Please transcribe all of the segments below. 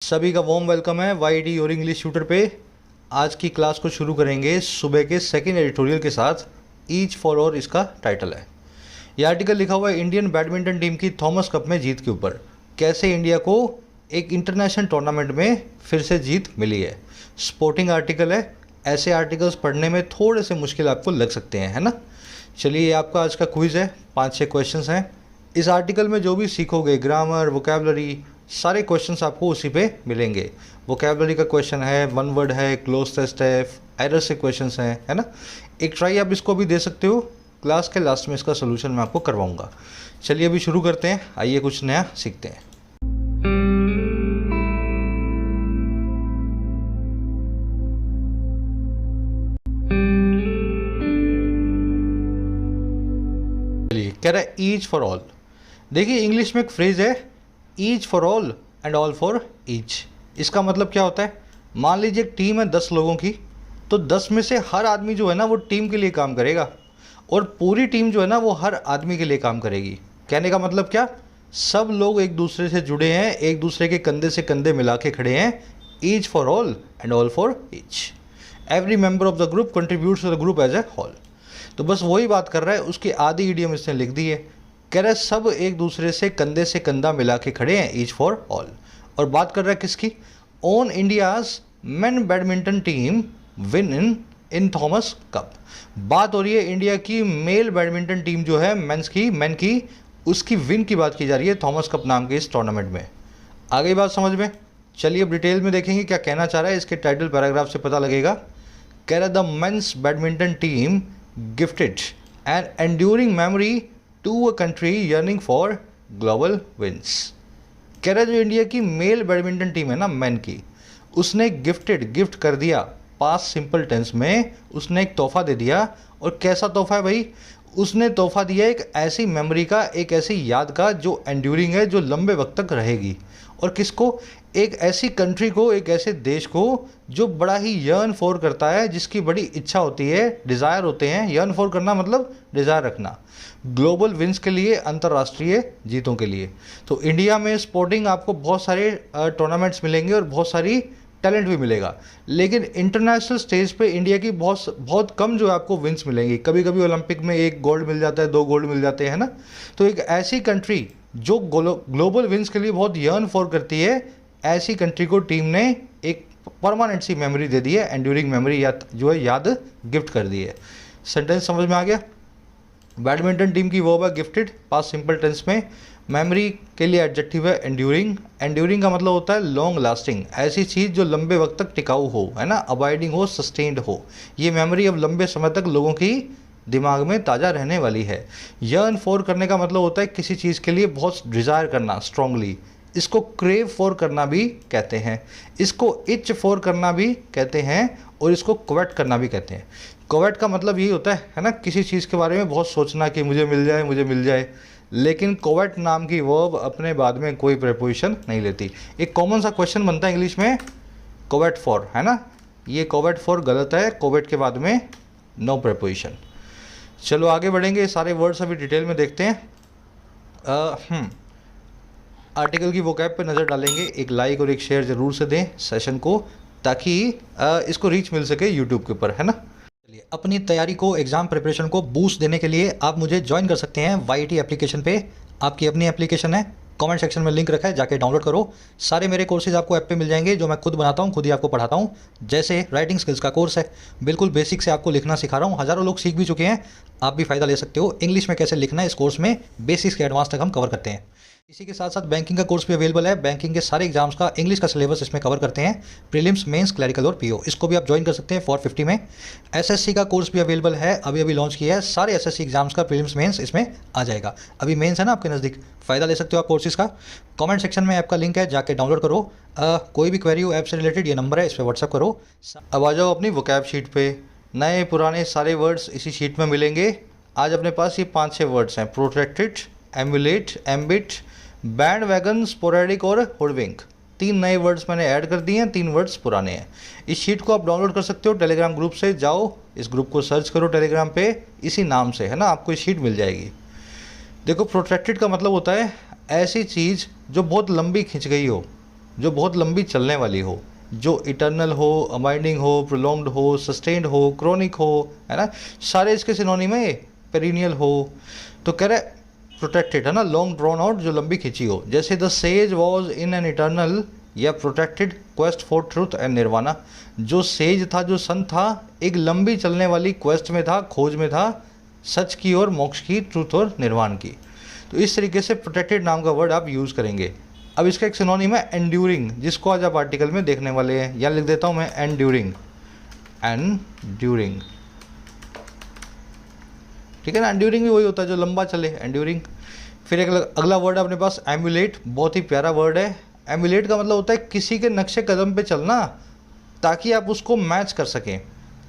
सभी का warm welcome है वाईटी और इंग्लिश ट्यूटर पे। आज की क्लास को शुरू करेंगे सुबह के सेकंड एडिटोरियल के साथ। ईच फॉर ऑल इसका टाइटल है। ये आर्टिकल लिखा हुआ है इंडियन बैडमिंटन टीम की थॉमस कप में जीत के ऊपर, कैसे इंडिया को एक इंटरनेशनल टूर्नामेंट में फिर से जीत मिली है। स्पोर्टिंग आर्टिकल है, ऐसे आर्टिकल्स पढ़ने में थोड़े से मुश्किल आपको लग सकते हैं, है ना। चलिए, ये आपका आज का क्विज है, 5-6 क्वेश्चंस हैं। इस आर्टिकल में जो भी सीखोगे, ग्रामर, वोकैबुलरी, सारे क्वेश्चंस आपको उसी पे मिलेंगे। वोकैबुलरी का क्वेश्चन है, वन वर्ड है, क्लोज टेस्ट है, एरर से क्वेश्चंस हैं, है ना। एक ट्राई आप इसको भी दे सकते हो। क्लास के लास्ट में इसका सोल्यूशन मैं आपको करवाऊंगा। चलिए अभी शुरू करते हैं, आइए कुछ नया सीखते हैं। चलिए, कह रहा है ईच फॉर ऑल। देखिए, इंग्लिश में एक फ्रेज है, each for all and all for each. इसका मतलब क्या होता है? मान लीजिए एक टीम है 10 लोगों की, तो 10 में से हर आदमी जो है ना वो टीम के लिए काम करेगा, और पूरी टीम जो है ना वो हर आदमी के लिए काम करेगी। कहने का मतलब क्या? सब लोग एक दूसरे से जुड़े हैं, एक दूसरे के कंधे से कंधे मिला के खड़े हैं। Each for all and all for each. Every member of the group contributes to the group as a whole. तो बस वही बात कर रहा है, उसकी आधी इडियम इसने लिख दी है। कह रहा है सब एक दूसरे से कंधा मिला के खड़े हैं, ईच फॉर ऑल। और बात कर रहा है किसकी? On India's main badminton team win in Thomas cup. बात हो रही है इंडिया की मेल बैडमिंटन टीम जो है, मेन की, उसकी विन की बात की जा रही है थॉमस कप नाम के इस टूर्नामेंट में। आ गई बात समझ में? चलिए अब डिटेल में देखेंगे क्या कहना चाह रहा है, इसके टाइटल पैराग्राफ से पता लगेगा। कह रहा है the men's badminton team gifted an enduring memory to a country yearning for global wins. कह रहा है जो इंडिया की मेल बैडमिंटन टीम है ना, मैन की, उसने गिफ्ट कर दिया, पास्ट सिंपल टेंस में उसने एक तोहफा दे दिया। और कैसा तोहफा है भाई? उसने तोहफा दिया एक ऐसी मेमोरी का, एक ऐसी याद का जो एंड्यूरिंग है, जो लंबे वक्त तक रहेगी। और किसको? एक ऐसी कंट्री को, एक ऐसे देश को जो बड़ा ही यर्न फॉर करता है, जिसकी बड़ी इच्छा होती है, डिज़ायर होते हैं। यर्न फॉर करना मतलब डिज़ायर रखना, ग्लोबल विंस के लिए, अंतर्राष्ट्रीय जीतों के लिए। तो इंडिया में स्पोर्टिंग आपको बहुत सारे टूर्नामेंट्स मिलेंगे और बहुत सारी टैलेंट भी मिलेगा, लेकिन इंटरनेशनल स्टेज पे इंडिया की बहुत कम जो है आपको विंस मिलेंगी। कभी कभी ओलंपिक में 1 गोल्ड मिल जाता है, 2 गोल्ड मिल जाते हैं, है ना। तो एक ऐसी कंट्री जो ग्लोबल विंस के लिए बहुत यर्न फॉर करती है, ऐसी कंट्री को टीम ने एक परमानेंट सी मेमोरी दे दी है, एंड्यूरिंग मेमोरी, या जो है याद गिफ्ट कर दी है। सेंटेंस समझ में आ गया? बैडमिंटन टीम की वर्ब है गिफ्टेड, पास्ट सिंपल टेंस में। मेमोरी के लिए एडजेक्टिव है एंड्यूरिंग। एंड्यूरिंग का मतलब होता है लॉन्ग लास्टिंग, ऐसी चीज़ जो लंबे वक्त तक टिकाऊ हो, है ना, अबाइडिंग हो, सस्टेन्ड हो। ये मेमोरी अब लंबे समय तक लोगों की दिमाग में ताज़ा रहने वाली है। यर्न फॉर करने का मतलब होता है किसी चीज़ के लिए बहुत डिज़ायर करना स्ट्रांगली। इसको क्रेव फॉर करना भी कहते हैं, इसको इच फॉर करना भी कहते हैं, और इसको कोवेट करना भी कहते हैं। कोवेट का मतलब यही होता है ना, किसी चीज़ के बारे में बहुत सोचना कि मुझे मिल जाए, मुझे मिल जाए। लेकिन कोवेट नाम की वर्ब अपने बाद में कोई प्रेपोजिशन नहीं लेती। एक कॉमन सा क्वेश्चन बनता है इंग्लिश में, कोवेट फॉर, है ना। ये कोवेट फॉर गलत है, कोवेट के बाद में नो प्रेपोजिशन। चलो आगे बढ़ेंगे, सारे वर्ड्स अभी डिटेल में देखते हैं। आर्टिकल की वोकैब पे नज़र डालेंगे। एक लाइक और एक शेयर ज़रूर से दें सेशन को, ताकि इसको रीच मिल सके यूट्यूब के ऊपर, है ना। चलिए, अपनी तैयारी को, एग्जाम प्रिपरेशन को बूस्ट देने के लिए आप मुझे ज्वाइन कर सकते हैं वाईटी एप्लीकेशन पे। आपकी अपनी एप्लीकेशन है, कमेंट सेक्शन में लिंक रखा है, जाके डाउनलोड करो। सारे मेरे कोर्सेज आपको ऐप पे मिल जाएंगे, जो मैं खुद बनाता हूँ, खुद ही आपको पढ़ाता हूँ। जैसे राइटिंग स्किल्स का कोर्स है, बिल्कुल बेसिक से आपको लिखना सिखा रहा हूँ। हज़ारों लोग सीख भी चुके हैं, आप भी फ़ायदा ले सकते हो। इंग्लिश में कैसे लिखना है, इस कोर्स में बेसिक्स के एडवांस तक हम कवर करते हैं। इसी के साथ साथ बैंकिंग का कोर्स भी अवेलेबल है। बैंकिंग के सारे एग्जाम्स का इंग्लिश का सिलेबस इसमें कवर करते हैं, प्रीलिम्स, मेंस, क्लरिकल और पीओ। इसको भी आप ज्वाइन कर सकते हैं 450 में। एसएससी का कोर्स भी अवेलेबल है, अभी लॉन्च किया है। सारे एसएससी एग्जाम्स का प्रीलिम्स, मेंस इसमें आ जाएगा। अभी मेंस है ना आपके नज़दीक, फ़ायदा ले सकते हो आप कोर्सेज का। कमेंट सेक्शन में ऐप का लिंक है, जाके डाउनलोड करो। कोई भी क्वेरी हो ऐप से रिलेटेड, ये नंबर है, इस पर व्हाट्सअप करो। अब आ जाओ अपनी वोकैब शीट पे। नए पुराने सारे वर्ड्स इसी शीट में मिलेंगे। आज अपने पास ये 5-6 वर्ड्स हैं, protected, ambulate, ambit, bandwagon, sporadic और हुडविंक। 3 नए वर्ड्स मैंने ऐड कर दिए हैं, 3 वर्ड्स पुराने हैं। इस शीट को आप डाउनलोड कर सकते हो टेलीग्राम ग्रुप से। जाओ, इस ग्रुप को सर्च करो टेलीग्राम पे, इसी नाम से, है ना, आपको ये शीट मिल जाएगी। देखो, प्रोटेक्टेड का मतलब होता है ऐसी चीज़ जो बहुत लंबी खिंच गई हो, जो बहुत लंबी चलने वाली हो, जो इटर्नल हो, अबाइडिंग हो, प्रोलॉन्ग्ड हो, सस्टेन्ड हो, क्रॉनिक हो, है ना, सारे इसके सिनोनिम है। पेरिनियल हो। तो कह रहे प्रोटेक्टेड, है ना, लॉन्ग ड्रॉन आउट, जो लंबी खिंची हो, जैसे the sage was in an eternal या protected quest for truth and nirvana. जो सेज था, जो संत था, एक लंबी चलने वाली क्वेस्ट में था, खोज में था, सच की और मोक्ष की, ट्रूथ और निर्वाण की। तो इस तरीके से प्रोटेक्टेड नाम का वर्ड आप यूज़ करेंगे। अब इसका एक सिनोनिम है एंड्यूरिंग, जिसको आज आप आर्टिकल में देखने वाले हैं। या लिख देता हूँ मैं एंड्यूरिंग, एंड्यूरिंग, ठीक है ना। एंड्यूरिंग भी वही होता है जो लंबा चले, एंड्यूरिंग। फिर एक अगला वर्ड है अपने पास एम्युलेट, बहुत ही प्यारा वर्ड है। एम्युलेट का मतलब होता है किसी के नक्शे कदम पे चलना ताकि आप उसको मैच कर सकें,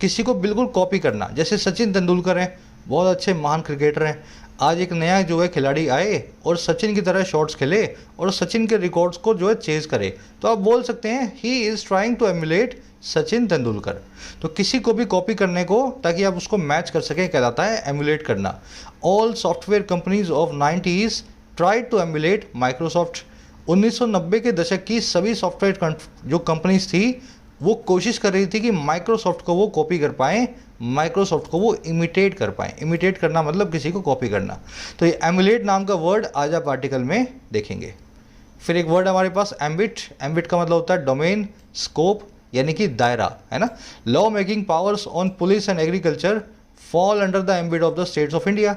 किसी को बिल्कुल कॉपी करना। जैसे सचिन तेंदुलकर हैं, बहुत अच्छे महान क्रिकेटर हैं। आज एक नया जो है खिलाड़ी आए और सचिन की तरह शॉट्स खेले और सचिन के रिकॉर्ड्स को जो है चेज करे, तो आप बोल सकते हैं he is trying to emulate Sachin Tendulkar. तो किसी को भी कॉपी करने को ताकि आप उसको मैच कर सकें कहलाता है एम्युलेट करना। All software companies of 90s tried to emulate Microsoft. 1990 के दशक की सभी सॉफ्टवेयर जो कंपनीज थी वो कोशिश कर रही थी कि माइक्रोसॉफ्ट को वो कॉपी कर पाएँ, माइक्रोसॉफ्ट को वो इमिटेट कर पाएँ। इमिटेट करना मतलब किसी को कॉपी करना। तो ये एम्युलेट नाम का वर्ड आज आप आर्टिकल में देखेंगे। फिर एक वर्ड हमारे पास एम्बिट। एम्बिट का मतलब होता है डोमेन, स्कोप, यानी कि दायरा, है ना। Law making powers on police and agriculture fall under the ambit of the states of India.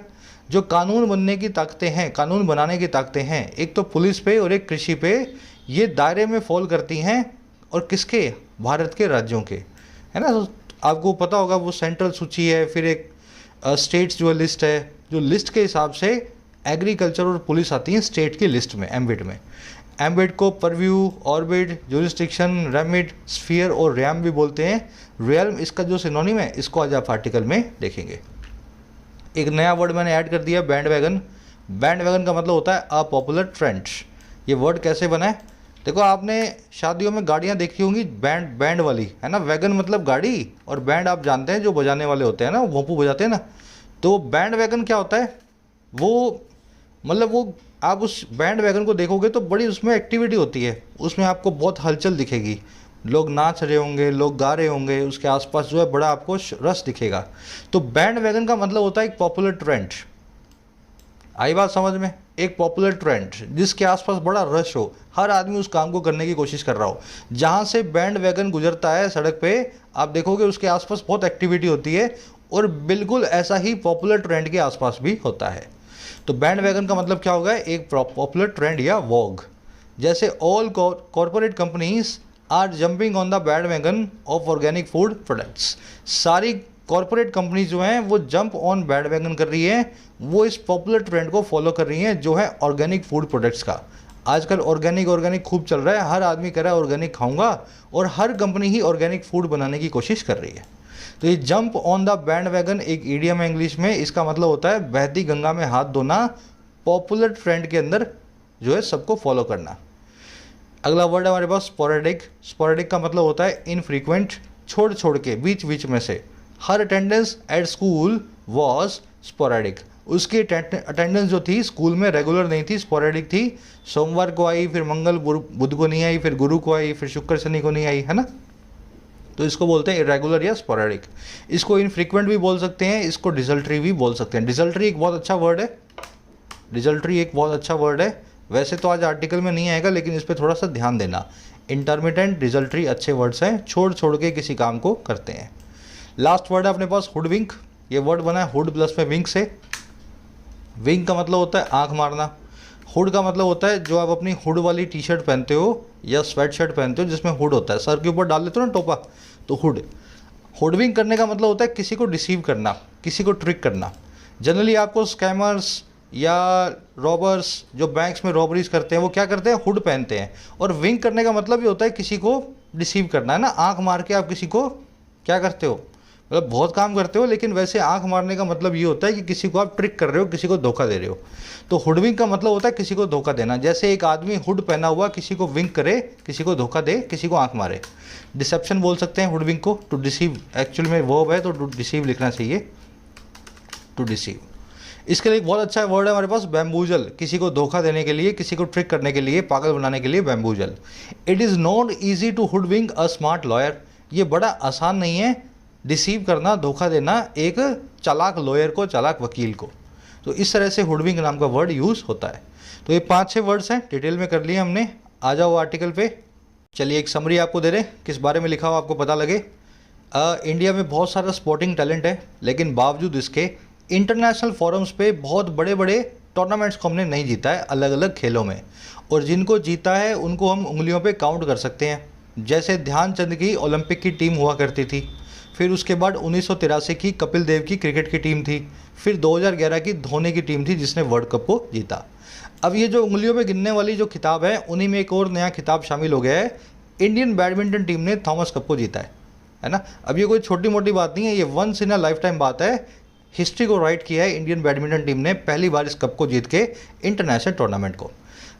जो कानून बनने की ताकतें हैं, कानून बनाने की ताकतें हैं, एक तो पुलिस पे और एक कृषि पे, ये दायरे में फॉल करती हैं। और किसके? भारत के राज्यों के, है ना। तो आपको पता होगा वो सेंट्रल सूची है, फिर एक स्टेट्स जो लिस्ट है, जो लिस्ट के हिसाब से एग्रीकल्चर और पुलिस आती हैं स्टेट की लिस्ट में, एम्बिट में। एम्बिट को purview, orbit, jurisdiction, remit, sphere और रैम भी बोलते हैं। रियल्म इसका जो सिनोनिम है, इसको आज आप आर्टिकल में देखेंगे। एक नया वर्ड मैंने ऐड कर दिया, बैंड वैगन। बैंड वैगन का मतलब होता है अ पॉपुलर ट्रेंड। ये वर्ड कैसे बना है? देखो, आपने शादियों में गाड़ियाँ देखी होंगी बैंड, बैंड वाली, है ना। वैगन मतलब गाड़ी, और बैंड आप जानते हैं जो बजाने वाले होते हैं ना, भोंपू बजाते हैं ना। तो बैंड वैगन क्या होता है? वो मतलब वो आप उस बैंड वैगन को देखोगे तो बड़ी उसमें एक्टिविटी होती है, उसमें आपको बहुत हलचल दिखेगी, लोग नाच रहे होंगे, लोग गा रहे होंगे, उसके आसपास जो है बड़ा आपको रस दिखेगा। तो बैंड वैगन का मतलब होता है एक पॉपुलर ट्रेंड। आई बात समझ में? एक पॉपुलर ट्रेंड जिसके आसपास बड़ा रश हो, हर आदमी उस काम को करने की कोशिश कर रहा हो। जहाँ से बैंड वैगन गुजरता है सड़क पे, आप देखोगे उसके आसपास बहुत एक्टिविटी होती है, और बिल्कुल ऐसा ही पॉपुलर ट्रेंड के आसपास भी होता है। तो बैंड वैगन का मतलब क्या होगा? एक पॉपुलर ट्रेंड या वॉग। जैसे all corporate companies are jumping on the bandwagon of organic food products. सारी कॉर्पोरेट कंपनी जो हैं वो जंप ऑन बैंड वैगन कर रही हैं, वो इस पॉपुलर ट्रेंड को फॉलो कर रही हैं जो है ऑर्गेनिक फूड प्रोडक्ट्स का। आजकल ऑर्गेनिक खूब चल रहा है, हर आदमी कह रहा है ऑर्गेनिक खाऊंगा, और हर कंपनी ही ऑर्गेनिक फूड बनाने की कोशिश कर रही है। तो ये jump on the band wagon एक ईडियम है इंग्लिश में। इसका मतलब होता है बहती गंगा में हाथ धोना, पॉपुलर ट्रेंड के अंदर जो है सबको फॉलो करना। अगला वर्ड है हमारे पास स्पोरेडिक। स्पोरेडिक का मतलब होता है इनफ्रीक्वेंट, छोड़ छोड़ के, बीच बीच में से। Her attendance at school was sporadic. उसकी अटेंडेंस जो थी स्कूल में रेगुलर नहीं थी, स्पोरेडिक थी। सोमवार को आई, फिर मंगल बुध को नहीं आई, फिर गुरु को आई, फिर शुक्र शनि को नहीं आई, है ना। तो इसको बोलते हैं इरेगुलर या स्पोरेडिक। इसको इनफ्रीक्वेंट भी बोल सकते हैं, इसको डिजल्ट्री भी बोल सकते हैं। डिजल्ट्री एक बहुत अच्छा वर्ड है, डिजल्ट्री एक बहुत अच्छा वर्ड है। वैसे तो आज आर्टिकल में नहीं आएगा, लेकिन इस पर थोड़ा सा ध्यान देना। इंटरमिटेंट, डिजल्ट्री अच्छे वर्ड्स हैं, छोड़ छोड़ के किसी काम को करते हैं। लास्ट वर्ड है अपने पास हुडविंक। ये वर्ड बना है हुड प्लस में विंक से। विंक का मतलब होता है आंख मारना। हुड का मतलब होता है जो आप अपनी हुड वाली टी शर्ट पहनते हो या स्वेट शर्ट पहनते हो जिसमें हुड होता है, सर के ऊपर डाल लेते हो ना टोपा, तो हुड। हुडविंक करने का मतलब होता है किसी को डिसीव करना, किसी को ट्रिक करना। जनरली आपको स्कैमर्स या रॉबर्स जो बैंक्स में रॉबरीज करते हैं वो क्या करते हैं? हुड पहनते हैं। और विंक करने का मतलब ये होता है किसी को डिसीव करना, है ना। आंख मार के आप किसी को क्या करते हो? मतलब बहुत काम करते हो, लेकिन वैसे आंख मारने का मतलब ये होता है कि किसी को आप ट्रिक कर रहे हो, किसी को धोखा दे रहे हो। तो हुडविंक का मतलब होता है किसी को धोखा देना। जैसे एक आदमी हुड पहना हुआ किसी को विंक करे, किसी को धोखा दे, किसी को आंख मारे। डिसेप्शन बोल सकते हैं हुडविंक को। टू डिसीव एक्चुअल में वर्ब है, तो टू डिसीव लिखना चाहिए, टू डिसीव। इसके लिए एक बहुत अच्छा वर्ड है हमारे पास, बैम्बूजल, किसी को धोखा देने के लिए, किसी को ट्रिक करने के लिए, पागल बनाने के लिए bamboozle. It is not easy to hoodwink a smart lawyer, ये बड़ा आसान नहीं है डिसीव करना, धोखा देना एक चालाक लॉयर को, चालाक वकील को। तो इस तरह से हुडविंक नाम का वर्ड यूज़ होता है। तो ये 5-6 वर्ड्स हैं, डिटेल में कर लिए हमने। आ जाओ आर्टिकल पे। चलिए एक समरी आपको दे रहे हैं, किस बारे में लिखा हो आपको पता लगे। इंडिया में बहुत सारा स्पोर्टिंग टैलेंट है, लेकिन बावजूद इसके इंटरनेशनल फोरम्स पे बहुत बड़े बड़े टूर्नामेंट्स को हमने नहीं जीता है अलग अलग खेलों में, और जिनको जीता है उनको हम उंगलियों पे काउंट कर सकते हैं। जैसे ध्यानचंद की ओलंपिक की टीम हुआ करती थी, फिर उसके बाद 1983 की कपिल देव की क्रिकेट की टीम थी, फिर 2011 की धोनी की टीम थी जिसने वर्ल्ड कप को जीता। अब ये जो उंगलियों में गिनने वाली जो खिताब है, उन्हीं में एक और नया खिताब शामिल हो गया है। इंडियन बैडमिंटन टीम ने थॉमस कप को जीता है ना। अब ये कोई छोटी मोटी बात नहीं है, ये once in a lifetime बात है। हिस्ट्री को राइट किया है इंडियन बैडमिंटन टीम ने पहली बार इस कप को जीत के इंटरनेशनल टूर्नामेंट को।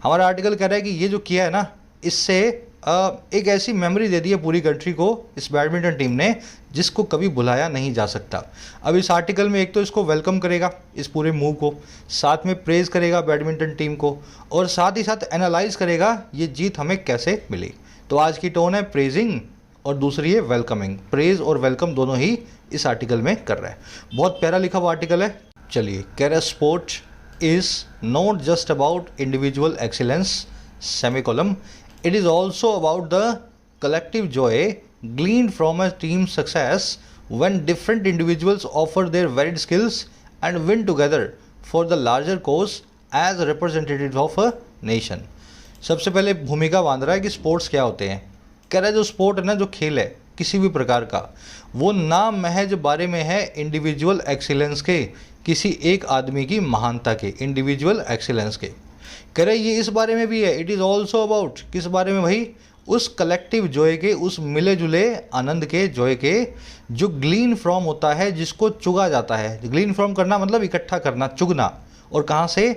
हमारा आर्टिकल कह रहा है कि ये जो किया है ना, इससे एक ऐसी मेमोरी दे दी है पूरी कंट्री को इस बैडमिंटन टीम ने, जिसको कभी भुलाया नहीं जा सकता। अब इस आर्टिकल में एक तो इसको वेलकम करेगा इस पूरे मूव को, साथ में प्रेज़ करेगा बैडमिंटन टीम को, और साथ ही साथ एनालाइज करेगा ये जीत हमें कैसे मिली। तो आज की टोन है प्रेजिंग और दूसरी है वेलकमिंग। प्रेज और वेलकम दोनों ही इस आर्टिकल में कर रहा है। बहुत प्यारा लिखा हुआ आर्टिकल है। चलिए, कह रहा है sport is not just about individual excellence semicolon, it is also about the collective joy gleaned from a team success when different individuals offer their varied skills and win together for the larger cause as representatives of a nation। सबसे पहले भूमिका बांध रहा है कि sports क्या होते हैं। कह रहा है जो स्पोर्ट है ना, जो खेल है किसी भी प्रकार का, वो ना महज बारे में है इंडिविजुअल एक्सीलेंस के, किसी एक आदमी की महानता के, इंडिविजुअल एक्सीलेंस के। कह रहे ये इस बारे में भी है, इट इज़ ऑल्सो अबाउट, किस बारे में भाई, उस कलेक्टिव जॉय के, उस मिले जुले आनंद के, जॉय के, जो ग्लीन फ्रॉम होता है, जिसको चुगा जाता है। ग्लीन फ्रॉम करना मतलब इकट्ठा करना, चुगना। और कहाँ से?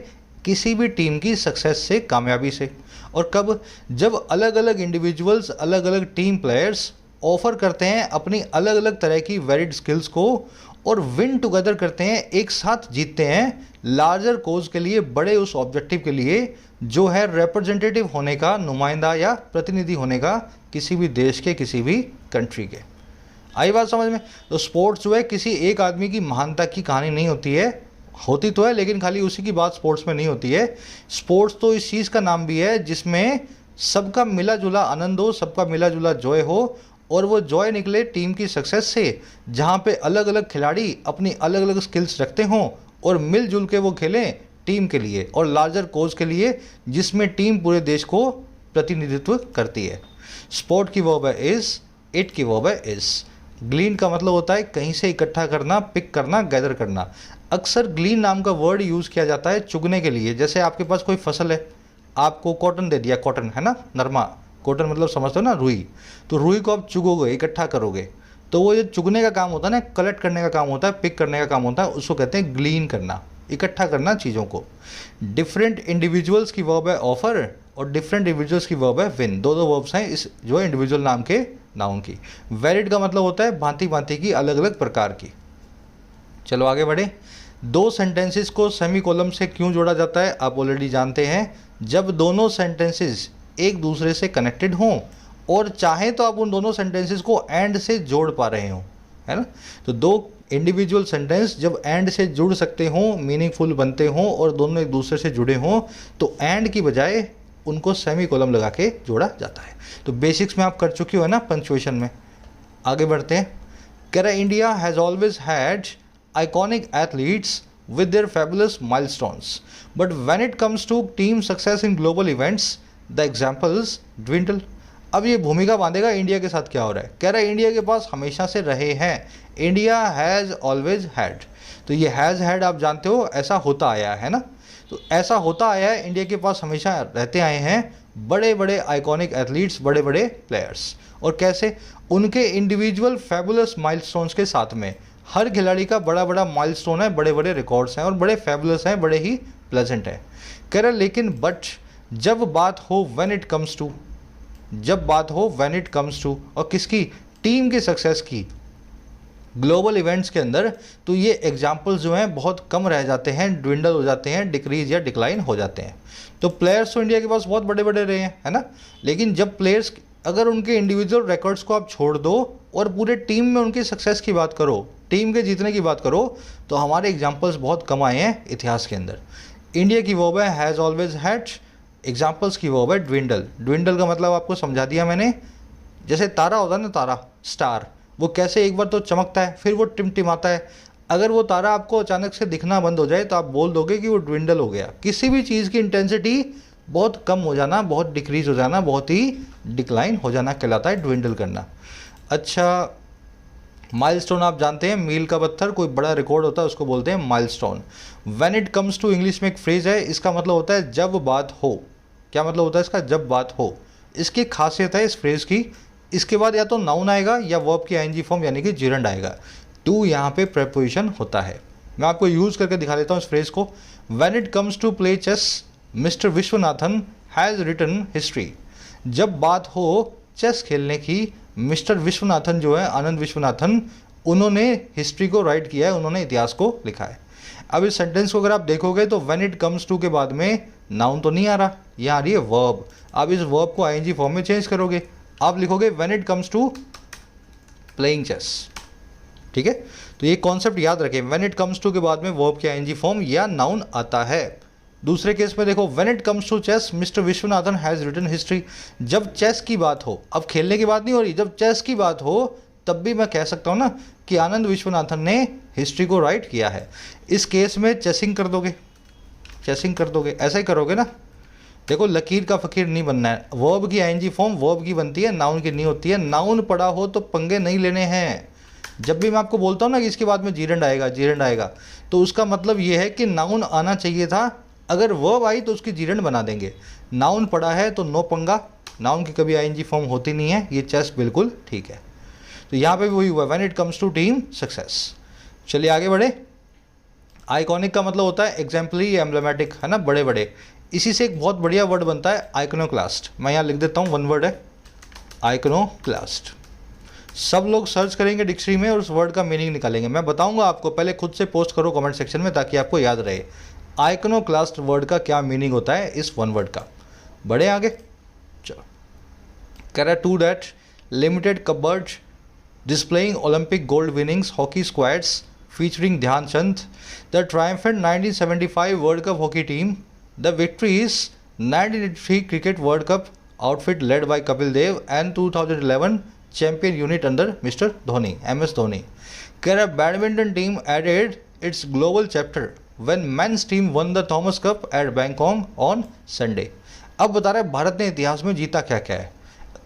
किसी भी टीम की सक्सेस से, कामयाबी से। और कब? जब अलग अलग इंडिविजुअल्स, अलग अलग टीम प्लेयर्स ऑफर करते हैं अपनी अलग अलग तरह की वेरिड स्किल्स को, और विन टुगेदर करते हैं, एक साथ जीतते हैं लार्जर कोज के लिए, बड़े उस ऑब्जेक्टिव के लिए जो है रिप्रेजेंटेटिव होने का, नुमाइंदा या प्रतिनिधि होने का किसी भी देश के, किसी भी कंट्री के। आई बात समझ में? तो स्पोर्ट्स जो है किसी एक आदमी की महानता की कहानी नहीं होती है, होती तो है लेकिन खाली उसी की बात स्पोर्ट्स में नहीं होती है। स्पोर्ट्स तो इस चीज़ का नाम भी है जिसमें सबका मिला जुला आनंद हो, सबका मिला जुला जॉय हो, और वो जॉय निकले टीम की सक्सेस से, जहाँ पे अलग अलग खिलाड़ी अपनी अलग अलग स्किल्स रखते हों और मिलजुल के वो खेलें टीम के लिए और लार्जर कोज के लिए, जिसमें टीम पूरे देश को प्रतिनिधित्व करती है। स्पोर्ट की वर्ब है इज, इट की वर्ब है इज। ग्लीन का मतलब होता है कहीं से इकट्ठा करना, पिक करना, गैदर करना। अक्सर ग्लीन नाम का वर्ड यूज़ किया जाता है चुगने के लिए। जैसे आपके पास कोई फसल है, आपको कॉटन दे दिया, कॉटन है ना, नरमा, कॉटन मतलब समझते हो ना, रुई। तो रुई को आप चुगोगे, इकट्ठा करोगे, तो वो जो चुगने का काम होता है ना, कलेक्ट करने का काम होता है, पिक करने का काम होता है, उसको कहते हैं ग्लीन करना, इकट्ठा करना चीज़ों को। डिफरेंट इंडिविजुअल्स की वर्ब है ऑफर और डिफरेंट इंडिविजुअल्स की वर्ब है विन। दो दो वर्ब्स हैं इस जो है इंडिविजुअल नाम के नाउन की। वेरिड का मतलब होता है भांति भांति की, अलग अलग प्रकार की। चलो आगे बढ़े। दो सेंटेंसेस को सेमीकोलन से क्यों जोड़ा जाता है आप ऑलरेडी जानते हैं। जब दोनों सेंटेंसेस एक दूसरे से कनेक्टेड हों और चाहें तो आप उन दोनों सेंटेंसेस को एंड से जोड़ पा रहे हो, है ना। तो दो इंडिविजुअल सेंटेंस जब एंड से जुड़ सकते हों, मीनिंगफुल बनते हों और दोनों एक दूसरे से जुड़े हों, तो एंड की बजाय उनको सेमीकोलन लगा के जोड़ा जाता है। तो बेसिक्स में आप कर चुके हो ना पंक्चुएशन में। आगे बढ़ते हैं। कह रहा है India has always had iconic athletes with their fabulous milestones, but when it comes to team success in global events, the examples dwindle। अब ये भूमिका बांधेगा इंडिया के साथ क्या हो रहा है। कह रहा है इंडिया के पास हमेशा से रहे हैं, इंडिया हैज़ ऑलवेज हैड। तो ये हैज़ हैड आप जानते हो, ऐसा होता आया है ना। तो ऐसा होता आया है, इंडिया के पास हमेशा रहते आए हैं बड़े बड़े आइकॉनिक एथलीट्स, बड़े बड़े प्लेयर्स। और कैसे? उनके इंडिविजुअल फैबुलस माइलस्टोन्स के साथ में। हर खिलाड़ी का बड़ा बड़ा माइलस्टोन है, बड़े बड़े रिकॉर्ड्स हैं और बड़े फैबुलस हैं, बड़े ही प्लेजेंट है। कह रहे लेकिन बट जब बात हो व्हेन इट कम्स टू, जब बात हो व्हेन इट कम्स टू, और किसकी? टीम की सक्सेस की। ग्लोबल इवेंट्स के अंदर, तो ये एग्जाम्पल्स जो हैं बहुत कम रह जाते हैं, ड्विंडल हो जाते हैं, डिक्रीज या डिक्लाइन हो जाते हैं। तो प्लेयर्स तो इंडिया के पास बहुत बड़े बड़े रहे हैं, है ना, लेकिन जब प्लेयर्स अगर उनके इंडिविजुअल रिकॉर्ड्स को आप छोड़ दो और पूरे टीम में उनकी सक्सेस की बात करो, टीम के जीतने की बात करो, तो हमारे एग्जाम्पल्स बहुत कम आए हैं इतिहास के अंदर। इंडिया की वर्ब है हैज़ ऑलवेज हैड, एग्जाम्पल्स की वर्ब है ड्विंडल। ड्विंडल का मतलब आपको समझा दिया मैंने। जैसे तारा होता है ना, तारा स्टार, वो कैसे एक बार तो चमकता है फिर वो टिमटिमाता है। अगर वो तारा आपको अचानक से दिखना बंद हो जाए तो आप बोल दोगे कि वो ड्विंडल हो गया। किसी भी चीज़ की इंटेंसिटी बहुत कम हो जाना, बहुत डिक्रीज हो जाना, बहुत ही डिक्लाइन हो जाना कहलाता है ड्विंडल करना। अच्छा, माइलस्टोन आप जानते हैं, मील का पत्थर, कोई बड़ा रिकॉर्ड होता है उसको बोलते हैं milestone. When it comes to, English में एक फ्रेज है, इसका मतलब होता है जब बात हो। क्या मतलब होता है इसका? जब बात हो। इसकी खासियत है इस फ्रेज की, इसके बाद या तो नाउन आएगा या वर्ब की आईएनजी फॉर्म यानी कि जिरंड आएगा। टू यहाँ पे प्रेपोजिशन होता है। मैं आपको यूज़ करके दिखा देता हूँ इस फ्रेज को। When it comes to play chess, mister Viswanathan has written history. जब बात हो चेस खेलने की, मिस्टर विश्वनाथन जो है, आनंद विश्वनाथन, उन्होंने हिस्ट्री को राइट किया है, उन्होंने इतिहास को लिखा है। अब इस सेंटेंस को अगर आप देखोगे तो व्हेन इट कम्स टू के बाद में नाउन तो नहीं आ रहा, यहाँ आ रही है वर्ब। आप इस वर्ब को आईएनजी फॉर्म में चेंज करोगे, आप लिखोगे when it comes to playing chess. ठीक है, तो ये कॉन्सेप्ट याद रखें, व्हेन इट कम्स टू के बाद में वर्ब की आईएनजी फॉर्म या नाउन आता है। दूसरे केस में देखो, when it comes to chess, mister Viswanathan has written history. जब चेस की बात हो, अब खेलने की बात नहीं हो रही, जब चेस की बात हो तब भी मैं कह सकता हूँ ना कि आनंद विश्वनाथन ने हिस्ट्री को राइट किया है। इस केस में चेसिंग कर दोगे, चेसिंग कर दोगे, ऐसा ही करोगे ना। देखो, लकीर का फ़कीर नहीं बनना है। वर्ब की आईएनजी फॉर्म वर्ब की बनती है, नाउन की नहीं होती है। नाउन पड़ा हो तो पंगे नहीं लेने हैं। जब भी मैं आपको बोलता हूँ ना कि इसके बाद में जीरंड आएगा, जीरंड आएगा, तो उसका मतलब ये है कि नाउन आना चाहिए था। अगर वर्ब आई तो उसकी जीरंड बना देंगे। नाउन पड़ा है तो नो पंगा, नाउन की कभी आईएनजी फॉर्म होती नहीं है। ये चेस बिल्कुल ठीक है। तो यहाँ पे भी वही हुआ, when it comes to team success. चलिए आगे बढ़े। आइकॉनिक का मतलब होता है एग्जाम्पलरी, एम्ब्लेमेटिक, है ना, बड़े बड़े। इसी से एक बहुत बढ़िया वर्ड बनता है आइकोनोक्लास्ट। मैं यहाँ लिख देता हूँ, वन वर्ड है आइकोनोक्लास्ट। सब लोग सर्च करेंगे डिक्शनरी में और उस वर्ड का मीनिंग निकालेंगे। मैं बताऊंगा आपको, पहले खुद से पोस्ट करो कमेंट सेक्शन में ताकि आपको याद रहे आइकोनोक्लास्ट वर्ड का क्या मीनिंग होता है इस वन वर्ड का। बढ़े आगे, चलो। कह रहा है to that limited cupboard displaying Olympic gold winnings hockey squads featuring Dhyan Chand, the triumphant 1975 World Cup hockey team, the victorious 1983 Cricket World Cup outfit led by Kapil Dev and 2011 champion unit under Mr. Dhoni, MS Dhoni. Kerala badminton team added its global chapter when men's team won the Thomas Cup at Bangkok on Sunday. अब बता रहे भारत ने इतिहास में जीता क्या क्या है।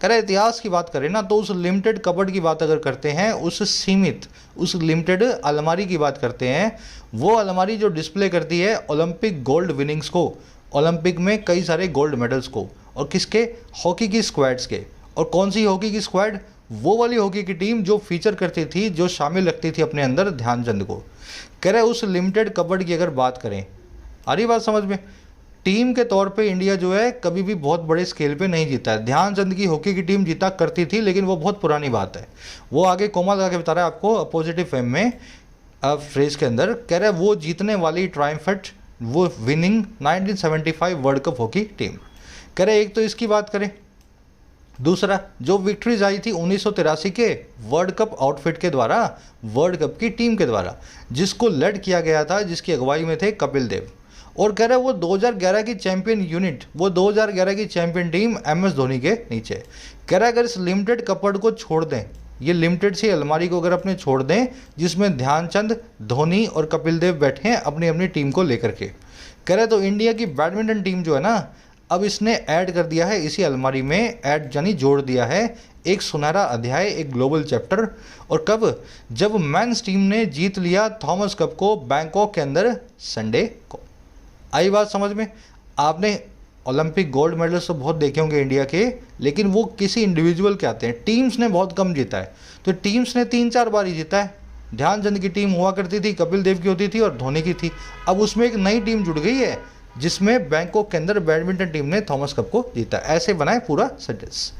कह रहे इतिहास की बात करें ना तो उस लिमिटेड कबर्ड की बात अगर करते हैं, उस सीमित, उस लिमिटेड अलमारी की बात करते हैं, वो अलमारी जो डिस्प्ले करती है ओलंपिक गोल्ड विनिंग्स को, ओलंपिक में कई सारे गोल्ड मेडल्स को, और किसके? हॉकी की स्क्वाड्स के। और कौन सी हॉकी की स्क्वाड? वो वाली हॉकी की टीम जो फीचर करती थी, जो शामिल रखती थी अपने अंदर ध्यानचंद को। कह रहे उस लिमिटेड कबर्ड की अगर बात करें, आ रही बात समझ में? टीम के तौर पे इंडिया जो है कभी भी बहुत बड़े स्केल पे नहीं जीता है। ध्यानचंद की हॉकी की टीम जीता करती थी, लेकिन वो बहुत पुरानी बात है। वो आगे कोमा लगा के बता रहा है आपको अपोजिटिव फेम में फ्रेज के अंदर। कह रहा है वो जीतने वाली ट्रायम्फेंट, वो winning 1975 world cup hockey team. कह रहे एक तो इसकी बात करें, दूसरा जो विक्ट्रीज आई थी 1983 के वर्ल्ड कप आउटफिट के द्वारा, वर्ल्ड कप की टीम के द्वारा, जिसको लेड किया गया था, जिसकी अगुवाई में थे कपिल देव। और कह रहे वो 2011 की चैंपियन यूनिट, वो 2011 की चैंपियन टीम MS धोनी के नीचे। कह रहा है अगर इस लिमिटेड कपड़ को छोड़ दें, ये लिमिटेड सी अलमारी को अगर अपने छोड़ दें, जिसमें ध्यानचंद, धोनी और कपिल देव बैठे हैं अपनी अपनी टीम को लेकर के, कह रहे तो इंडिया की बैडमिंटन टीम जो है ना, अब इसने ऐड कर दिया है इसी अलमारी में, ऐड यानी जोड़ दिया है एक सुनहरा अध्याय, एक ग्लोबल चैप्टर। और कब? जब मेंस टीम ने जीत लिया थॉमस कप को बैंकॉक के अंदर संडे को। आई बात समझ में? आपने ओलंपिक गोल्ड मेडल्स तो बहुत देखे होंगे इंडिया के, लेकिन वो किसी इंडिविजुअल के आते हैं। टीम्स ने बहुत कम जीता है, तो टीम्स ने 3-4 बार ही जीता है। ध्यानचंद की टीम हुआ करती थी, कपिल देव की होती थी और धोनी की थी। अब उसमें एक नई टीम जुड़ गई है जिसमें बैंकॉक के अंदर बैडमिंटन टीम ने थॉमस कप को जीता। ऐसे बनाए पूरा सेंटेंस।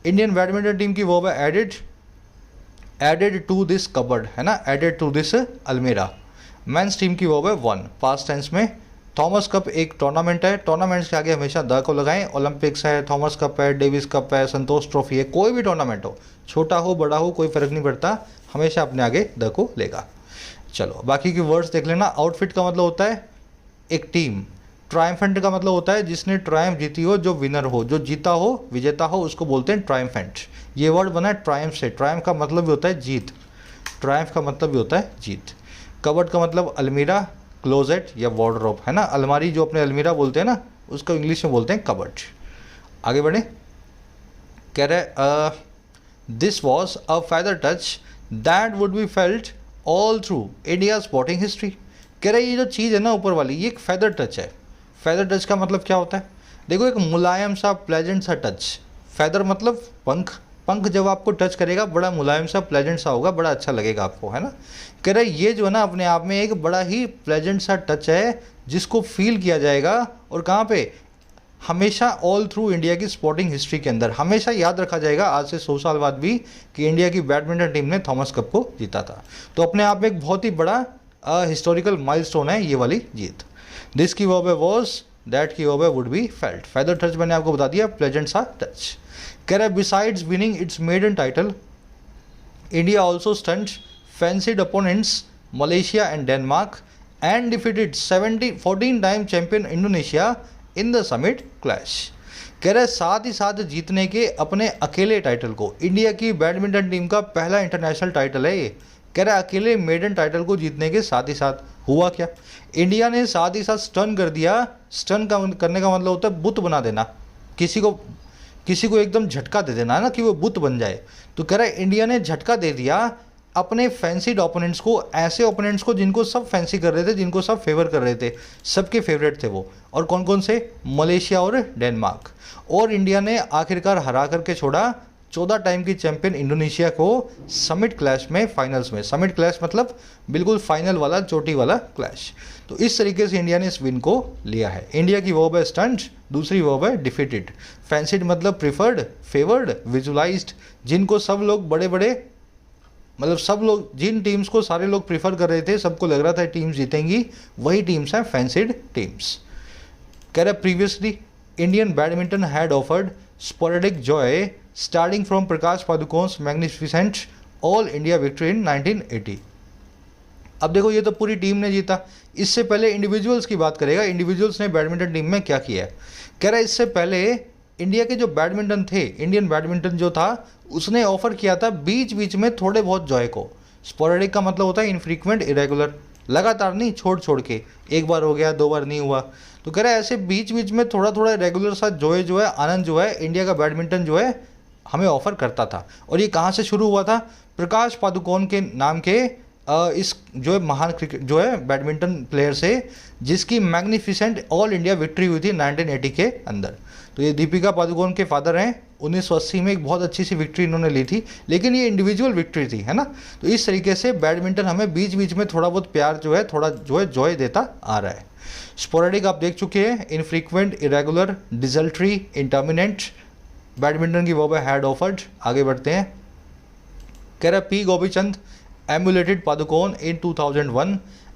इंडियन बैडमिंटन टीम की वर्ब है added, added to this cupboard, है ना, एडेड टू दिस अलमीरा। मेंस टीम की वर्ब है वन, पास्ट टेंस में। थॉमस कप एक टूर्नामेंट है, टूर्नामेंट्स के आगे हमेशा द को लगाएं। ओलंपिक्स है, थॉमस कप है, डेविस कप है, संतोष ट्रॉफी है, कोई भी टूर्नामेंट हो, छोटा हो बड़ा हो कोई फ़र्क नहीं पड़ता, हमेशा अपने आगे द को लेगा। चलो बाकी की वर्ड्स देख लेना। आउटफिट का मतलब होता है एक टीम। ट्रायम्फेंट का मतलब होता है जिसने ट्रायम्फ जीती हो, जो विनर हो, जो जीता हो, विजेता हो, उसको बोलते हैं ट्रायम्फेंट। ये वर्ड बना है ट्रायम्फ से। ट्रायम्फ का मतलब भी होता है जीत, ट्रायम्फ का मतलब भी होता है जीत। कबर्ड का मतलब अलमीरा, क्लोजेट या वार्डरोब, है ना, अलमारी जो अपने अलमीरा बोलते हैं ना, उसको इंग्लिश में बोलते हैं कबर्ड। आगे बढ़े, कह रहे this was a feather touch that would be felt all through India sporting history. कह रहे ये जो चीज़ है ना ऊपर वाली, ये एक फेदर टच है। फेदर टच का मतलब क्या होता है? देखो, एक मुलायम सा प्लेजेंट सा टच। फेदर मतलब पंख, पंख जब आपको टच करेगा बड़ा मुलायम सा प्लेजेंट सा होगा, बड़ा अच्छा लगेगा आपको, है ना। कह रहे ये जो है ना अपने आप में एक बड़ा ही प्लेजेंट सा टच है जिसको फील किया जाएगा, और कहाँ पे? हमेशा ऑल थ्रू इंडिया की स्पोर्टिंग हिस्ट्री के अंदर हमेशा याद रखा जाएगा, आज से 100 साल बाद भी, कि इंडिया की बैडमिंटन टीम ने थॉमस कप को जीता था। तो अपने आप में एक बहुत ही बड़ा हिस्टोरिकल माइलस्टोन है ये वाली जीत। दिस की वर्ब है वॉज, दैट की वर्ब है would be felt. Feather touch मैंने आपको बता दिया, प्लेजेंट सा टच। कह रहा है besides winning its maiden title, India also stunned fancied opponents Malaysia and Denmark and defeated 14 time champion Indonesia in the summit clash. कह रहे साथ ही साथ जीतने के अपने अकेले टाइटल को, इंडिया की बैडमिंटन टीम का पहला इंटरनेशनल टाइटल है ये। कह रहा है अकेले मेडन टाइटल को जीतने के साथ ही साथ हुआ क्या? इंडिया ने साथ ही साथ स्टन कर दिया। स्टन का करने का मतलब होता है बुत बना देना, किसी को एकदम झटका दे देना, है ना, कि वो बुत बन जाए। तो कह रहा है इंडिया ने झटका दे दिया अपने फैंसीड ओपोनेंट्स को, ऐसे ओपोनेंट्स को जिनको सब फैंसी कर रहे थे, जिनको सब फेवर कर रहे थे, सबके फेवरेट थे वो। और कौन कौन से? मलेशिया और डेनमार्क। और इंडिया ने आखिरकार हरा करके छोड़ा 14 टाइम की चैंपियन इंडोनेशिया को समिट क्लैश में, फाइनल्स में। समिट क्लैश मतलब बिल्कुल फाइनल वाला, चोटी वाला क्लैश। तो इस तरीके से इंडिया ने इस विन को लिया है। इंडिया की वर्ब है स्टंट, दूसरी वर्ब है डिफीटेड। फैंसीड मतलब प्रिफर्ड, फेवर्ड, विजुलाइज्ड, जिनको सब लोग बड़े बड़े, मतलब सब लोग, जिन टीम्स को सारे लोग प्रीफर कर रहे थे, सबको लग रहा था टीम्स जीतेंगी, वही टीम्स हैं फैंसीड टीम्स। कह रहे previously Indian badminton had offered sporadic joy starting from Prakash Padukone's magnificent all India victory in 1980। अब देखो ये तो पूरी टीम ने जीता, इससे पहले इंडिविजुअल्स की बात करेगा, इंडिविजुअल्स ने बैडमिंटन टीम में क्या किया है। कह रहा है इससे पहले इंडिया के जो बैडमिंटन थे, इंडियन बैडमिंटन जो था, उसने ऑफर किया था बीच बीच में थोड़े बहुत जॉय को। स्पोरेडिक का मतलब होता है इनफ्रीक्वेंट, इरेगुलर, लगातार नहीं, छोड़ छोड़ के, एक बार हो गया, 2 बार नहीं हुआ। तो कह रहा है ऐसे बीच बीच में थोड़ा थोड़ा रेगुलर सा जॉय जो है, आनंद जो है, इंडिया का बैडमिंटन जो है हमें ऑफर करता था। और ये कहाँ से शुरू हुआ था? प्रकाश पादुकोण के नाम के इस जो है महान क्रिकेट जो है बैडमिंटन प्लेयर से, जिसकी मैग्निफिसेंट ऑल इंडिया विक्ट्री हुई थी 1980 के अंदर। तो ये दीपिका पादुकोण के फादर हैं। 1980 में एक बहुत अच्छी सी विक्ट्री इन्होंने ली थी, लेकिन ये इंडिविजुअल विक्ट्री थी, है ना। तो इस तरीके से बैडमिंटन हमें बीच बीच में थोड़ा बहुत प्यार जो है, थोड़ा जो है जॉय देता आ रहा है। स्पोरेडिक आप देख चुके हैं, इनफ्रीक्वेंट, इरेगुलर, डिजल्ट्री, इंटर्मिनेंट। बैडमिंटन की वर्ब है हैड ऑफर्ड। आगे बढ़ते हैं। कह रहा P Gopichand emulated Padukone in 2001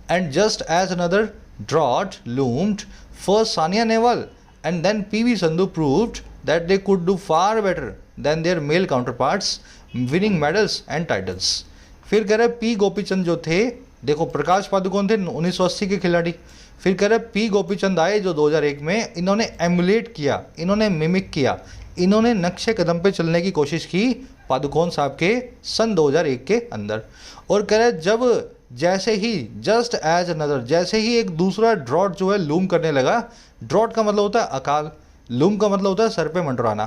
and just as another drought loomed, first Sania Nehwal and then PV Sandhu proved that they could do far better than their male counterparts, winning medals and titles. फिर कह रहे P Gopichand जो थे, देखो प्रकाश पादुकोण थे 1980 के खिलाड़ी, फिर कह रहे पी गोपीचंद आए जो 2001 में, इन्होंने एमुलेट किया, इन्होंने मिमिक किया, इन्होंने नक्शे कदम पे चलने की कोशिश की पादुकोण साहब के सन 2001 के अंदर। और कह रहे जब जैसे ही जस्ट एज अनदर, जैसे ही एक दूसरा ड्रॉट जो है लूम करने लगा, ड्रॉट का मतलब होता है अकाल, लूम का मतलब होता है सर पे मंडराना।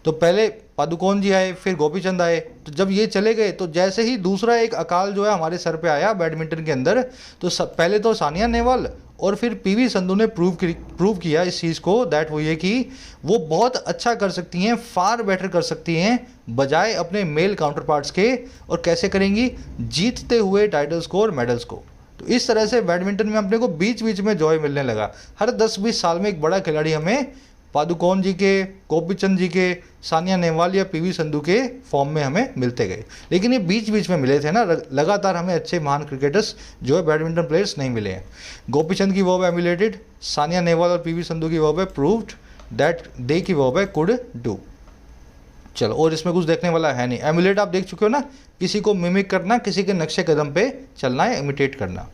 तो पहले पादुकोण जी आए, फिर गोपीचंद आए, तो जब ये चले गए तो जैसे ही दूसरा एक अकाल जो है हमारे सर पे आया बैडमिंटन के अंदर, तो पहले तो सानिया नेहवाल और फिर पीवी संधू ने प्रूव किया इस चीज़ को, दैट वो ये कि वो बहुत अच्छा कर सकती हैं, फार बेटर कर सकती हैं बजाय अपने मेल काउंटर पार्ट्स के। और कैसे करेंगी? जीतते हुए टाइटल्स को और मेडल्स को। तो इस तरह से बैडमिंटन में अपने को बीच बीच में जॉय मिलने लगा। हर 10-20 साल में एक बड़ा खिलाड़ी हमें पादुकोण जी के, गोपीचंद जी के, सानिया नेहवाल या पीवी संधू के फॉर्म में हमें मिलते गए। लेकिन ये बीच बीच में मिले थे ना, लगातार हमें अच्छे महान क्रिकेटर्स जो है बैडमिंटन प्लेयर्स नहीं मिले हैं। गोपीचंद की वर्ब एमुलेटेड, सानिया नेहवाल और पीवी संधू की वर्ब है प्रूव्ड, दैट दे की वर्ब है कुड डू। चलो, और इसमें कुछ देखने वाला है नहीं। एमुलेट आप देख चुके हो ना, किसी को मिमिक करना, किसी के नक्शे कदम पे चलना है, इमिटेट करना।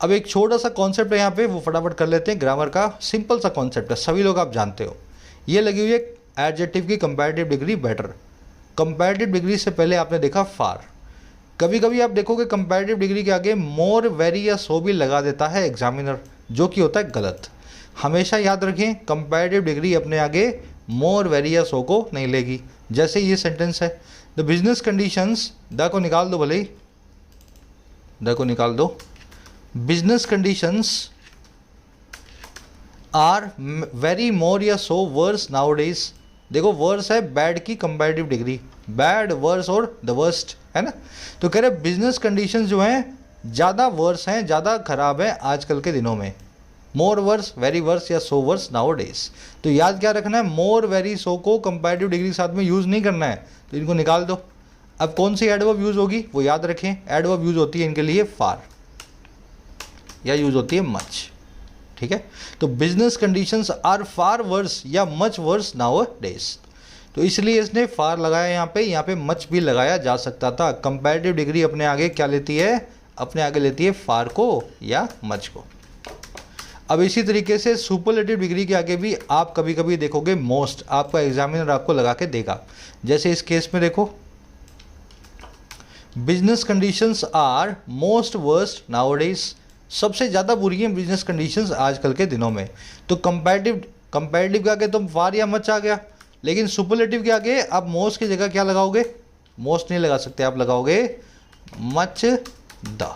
अब एक छोटा सा कॉन्सेप्ट है यहाँ पे, वो फटाफट कर लेते हैं। ग्रामर का सिंपल सा कॉन्सेप्ट है, सभी लोग आप जानते हो। ये लगी हुई है एडजेक्टिव की comparative degree better. Comparative degree से पहले आपने देखा फार। कभी कभी आप देखोगे कंपैरेटिव डिग्री के आगे मोर, वेरी या सो भी लगा देता है एग्जामिनर, जो कि होता है गलत। हमेशा याद रखें, कंपैरेटिव डिग्री अपने आगे मोर, वेरी या सो को नहीं लेगी। जैसे ये सेंटेंस है, द बिजनेस कंडीशंस, द को निकाल दो, भले ही द को निकाल दो। Business conditions are very more या सो वर्स नाउ डेज। देखो, वर्स है बैड की कंपैरेटिव डिग्री, बैड, वर्स और द वर्स्ट, है ना। तो कह रहे बिजनेस कंडीशंस जो हैं ज़्यादा वर्स हैं, ज़्यादा खराब है आजकल के दिनों में। मोर वर्स, वेरी वर्स या सो वर्स नाउ डेज। तो याद क्या रखना है, मोर, वेरी, सो को कंपैरेटिव डिग्री के साथ में यूज़ नहीं करना है, तो इनको निकाल दो। अब कौन सी एडवर्ब यूज़ होगी वो याद रखें, एडवर्ब यूज़ होती है इनके लिए फार या यूज़ होती है मच, ठीक है। तो business conditions are far worse या मच वर्स नाउ डेज, तो इसलिए इसने फार लगाया यहाँ पे मच भी लगाया जा सकता था। कंपैरेटिव डिग्री अपने आगे क्या लेती है, अपने आगे लेती है फार को या मच को। अब इसी तरीके से सुपरलेटिव डिग्री के आगे भी आप कभी कभी देखोगे मोस्ट, आपका एग्जामिनर आपको लगा के देगा। जैसे इस केस में देखो, business conditions are most worst nowadays, सबसे ज़्यादा बुरी हैं बिजनेस कंडीशंस आजकल के दिनों में। तो कंपैरेटिव के आगे तो फार या मच आ गया, लेकिन सुपरलेटिव के आगे आप मोस्ट की जगह क्या लगाओगे, मोस्ट नहीं लगा सकते, आप लगाओगे मच द,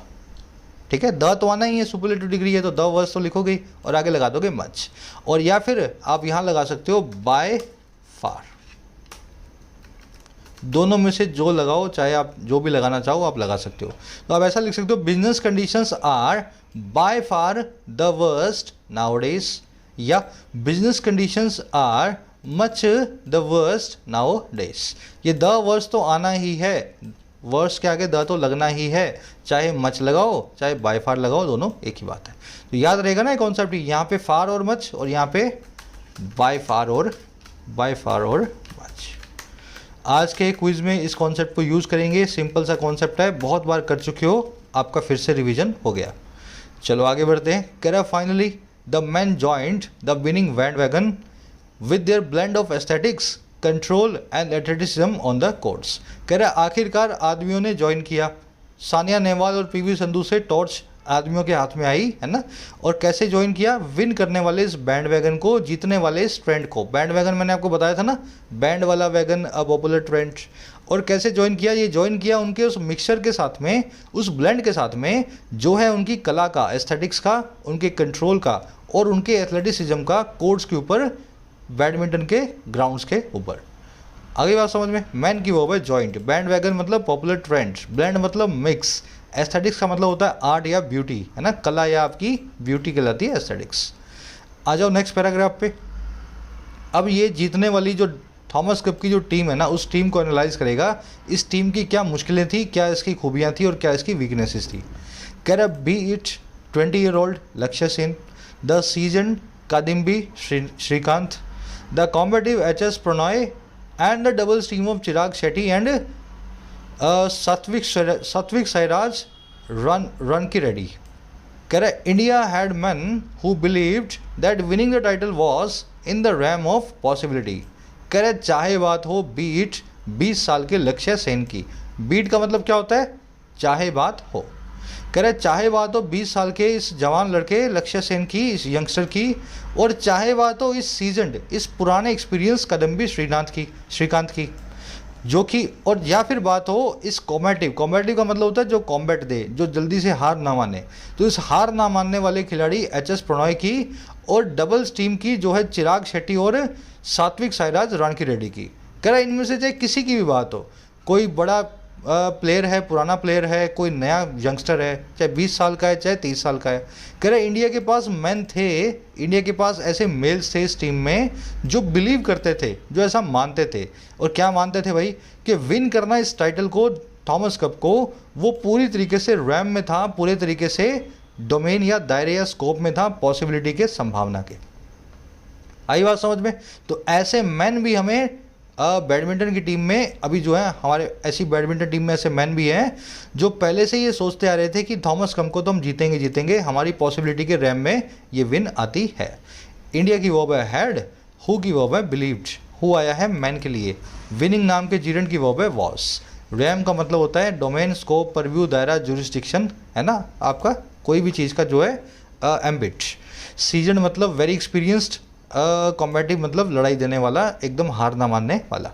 ठीक है। द तो आना ही है, सुपरलेटिव डिग्री है तो द वर्स तो लिखोगे और आगे लगा दोगे मच, और या फिर आप यहाँ लगा सकते हो बाय फार। दोनों में से जो लगाओ, चाहे आप जो भी लगाना चाहो आप लगा सकते हो। तो आप ऐसा लिख सकते हो, business conditions are by far the worst nowadays, या business conditions are much the worst nowadays. ये द वर्स्ट तो आना ही है, वर्स के आगे द तो लगना ही है, चाहे मच लगाओ चाहे बाय फार लगाओ, दोनों एक ही बात है। तो याद रहेगा ना ये कॉन्सेप्ट, यहाँ पे फार और मच और यहाँ पे बाय फार और मच। आज के क्विज में इस कॉन्सेप्ट को यूज़ करेंगे, सिंपल सा कॉन्सेप्ट है, बहुत बार कर चुके हो, आपका फिर से रिवीजन हो गया। चलो आगे बढ़ते हैं। कह रहा finally the man joint the winning bandwagon with their blend of aesthetics, control and athleticism on the courts. कह रहा आखिरकार आदमियों ने ज्वाइन किया, सानिया नेहवाल और पीवी संधू से टॉर्च आदमियों के हाथ में आई, है ना। और कैसे ज्वाइन किया, विन करने वाले इस बैंड वैगन को, जीतने वाले इस ट्रेंड को। बैंड वैगन मैंने आपको बताया था ना, बैंड वाला वैगन, अ पॉपुलर ट्रेंड। और कैसे ज्वाइन किया, ये ज्वाइन किया उनके उस मिक्सचर के साथ में, उस ब्लेंड के साथ में जो है उनकी कला का, एस्थेटिक्स का, उनके कंट्रोल का और उनके एथलेटिसिज्म का, कोर्ट्स के ऊपर, बैडमिंटन के ग्राउंड्स के ऊपर। आगे बात समझ में। मैन की वो है जॉइंट, बैंड वैगन मतलब पॉपुलर ट्रेंड, ब्लेंड मतलब मिक्स, एस्थेटिक्स का मतलब होता है आर्ट या ब्यूटी, है ना, कला या आपकी ब्यूटी कहलाती है एस्थेटिक्स। आ जाओ नेक्स्ट पैराग्राफ पे। अब ये जीतने वाली जो थॉमस कप की जो टीम है ना, उस टीम को एनालाइज करेगा, इस टीम की क्या मुश्किलें थी, क्या इसकी खूबियाँ थी और क्या इसकी वीकनेसेस थी। कह रहा B it 20-year-old Lakshya Sen, the seasoned Kidambi Srikanth, the combative HS. Prannoy and the double team of Chirag Shetty and Satvik Sairaj Ranki Reddy. कह रहा India had men who believed that winning the title was in the realm of possibility. कह रहा चाहे बात हो beat 20 साल के लक्ष्य सेन की। बीट का मतलब क्या होता है, चाहे बात हो। कह रहे चाहे बात हो 20 साल के इस जवान लड़के लक्ष्य सेन की, इस यंगस्टर की, और चाहे बात हो इस सीजन्ड, इस पुराने एक्सपीरियंस कदम्बी श्रीकांत की, जो कि, और या फिर बात हो इस कॉम्बेटिव का मतलब होता है जो कॉम्बैट दे, जो जल्दी से हार ना माने, तो इस हार ना मानने वाले खिलाड़ी एच.एस. प्रणॉय की, और डबल्स टीम की जो है चिराग शेट्टी और सात्विक साईराज रानकी रेड्डी की। कह रहा इनमें से चाहे किसी की भी बात हो, कोई बड़ा प्लेयर है, पुराना प्लेयर है, कोई नया यंगस्टर है, चाहे 20 साल का है चाहे 30 साल का है, कह रहे इंडिया के पास मैन थे, इंडिया के पास ऐसे मेल्स थे इस टीम में जो बिलीव करते थे, जो ऐसा मानते थे। और क्या मानते थे भाई, कि विन करना इस टाइटल को, थॉमस कप को, वो पूरी तरीके से रैम में था, पूरे तरीके से डोमेन या दायरे या स्कोप में था, पॉसिबिलिटी के, संभावना के। आई बात समझ में? तो ऐसे मैन भी हमें बैडमिंटन की टीम में अभी जो है, हमारे ऐसी बैडमिंटन टीम में ऐसे मैन भी हैं जो पहले से ये सोचते आ रहे थे कि थॉमस कप को तो हम जीतेंगे जीतेंगे, हमारी पॉसिबिलिटी के रैम में ये विन आती है। इंडिया की वर्ब है हैड, हु की वर्ब है बिलीव्ड, हु आया है मैन के लिए, विनिंग नाम के जीरेंट की वर्ब है वॉस, रैम का मतलब होता है डोमेन, स्कोप, परव्यू, दायरा, जुरिस्डिक्शन, है ना, आपका कोई भी चीज़ का जो है एम्बिट। सीजन मतलब वेरी एक्सपीरियंस्ड, कॉम्बेटिव मतलब लड़ाई देने वाला, एकदम हार ना मानने वाला।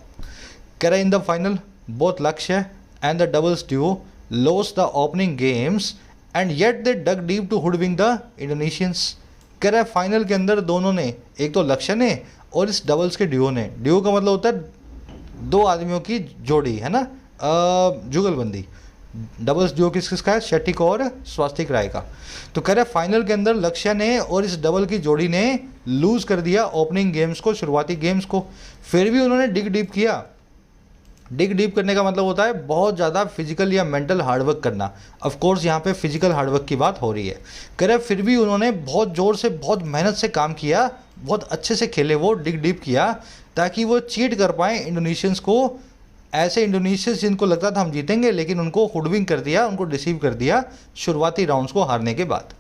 कह रहा in the final both Lakshya and the doubles duo lost the opening games and yet they dug deep to hoodwink the Indonesians. कह रहा है फाइनल के अंदर दोनों ने, एक तो लक्ष्य ने और इस डबल्स के ड्यू ने, ड्यू का मतलब होता है दो आदमियों की जोड़ी, है ना, जुगलबंदी। डबल्स ड्यू किस किसका है, शेट्टी को और स्वास्तिक राय का। तो कह रहे फाइनल के अंदर लक्ष्य ने और इस डबल की जोड़ी ने लूज कर दिया ओपनिंग गेम्स को, शुरुआती गेम्स को। फिर भी उन्होंने डिग डीप किया। डिग डीप करने का मतलब होता है बहुत ज़्यादा फिजिकल या मेंटल हार्डवर्क करना। ऑफ कोर्स यहाँ पे फिजिकल हार्डवर्क की बात हो रही है। कह रहे फिर भी उन्होंने बहुत ज़ोर से, बहुत मेहनत से काम किया, बहुत अच्छे से खेले, वो डिग डीप किया ताकि वो चीट कर पाएँ इंडोनेशियंस को। ऐसे इंडोनेशियंस जिनको लगता था हम जीतेंगे, लेकिन उनको हुडविंग कर दिया, उनको डिसीव कर दिया शुरुआती राउंड्स को हारने के बाद।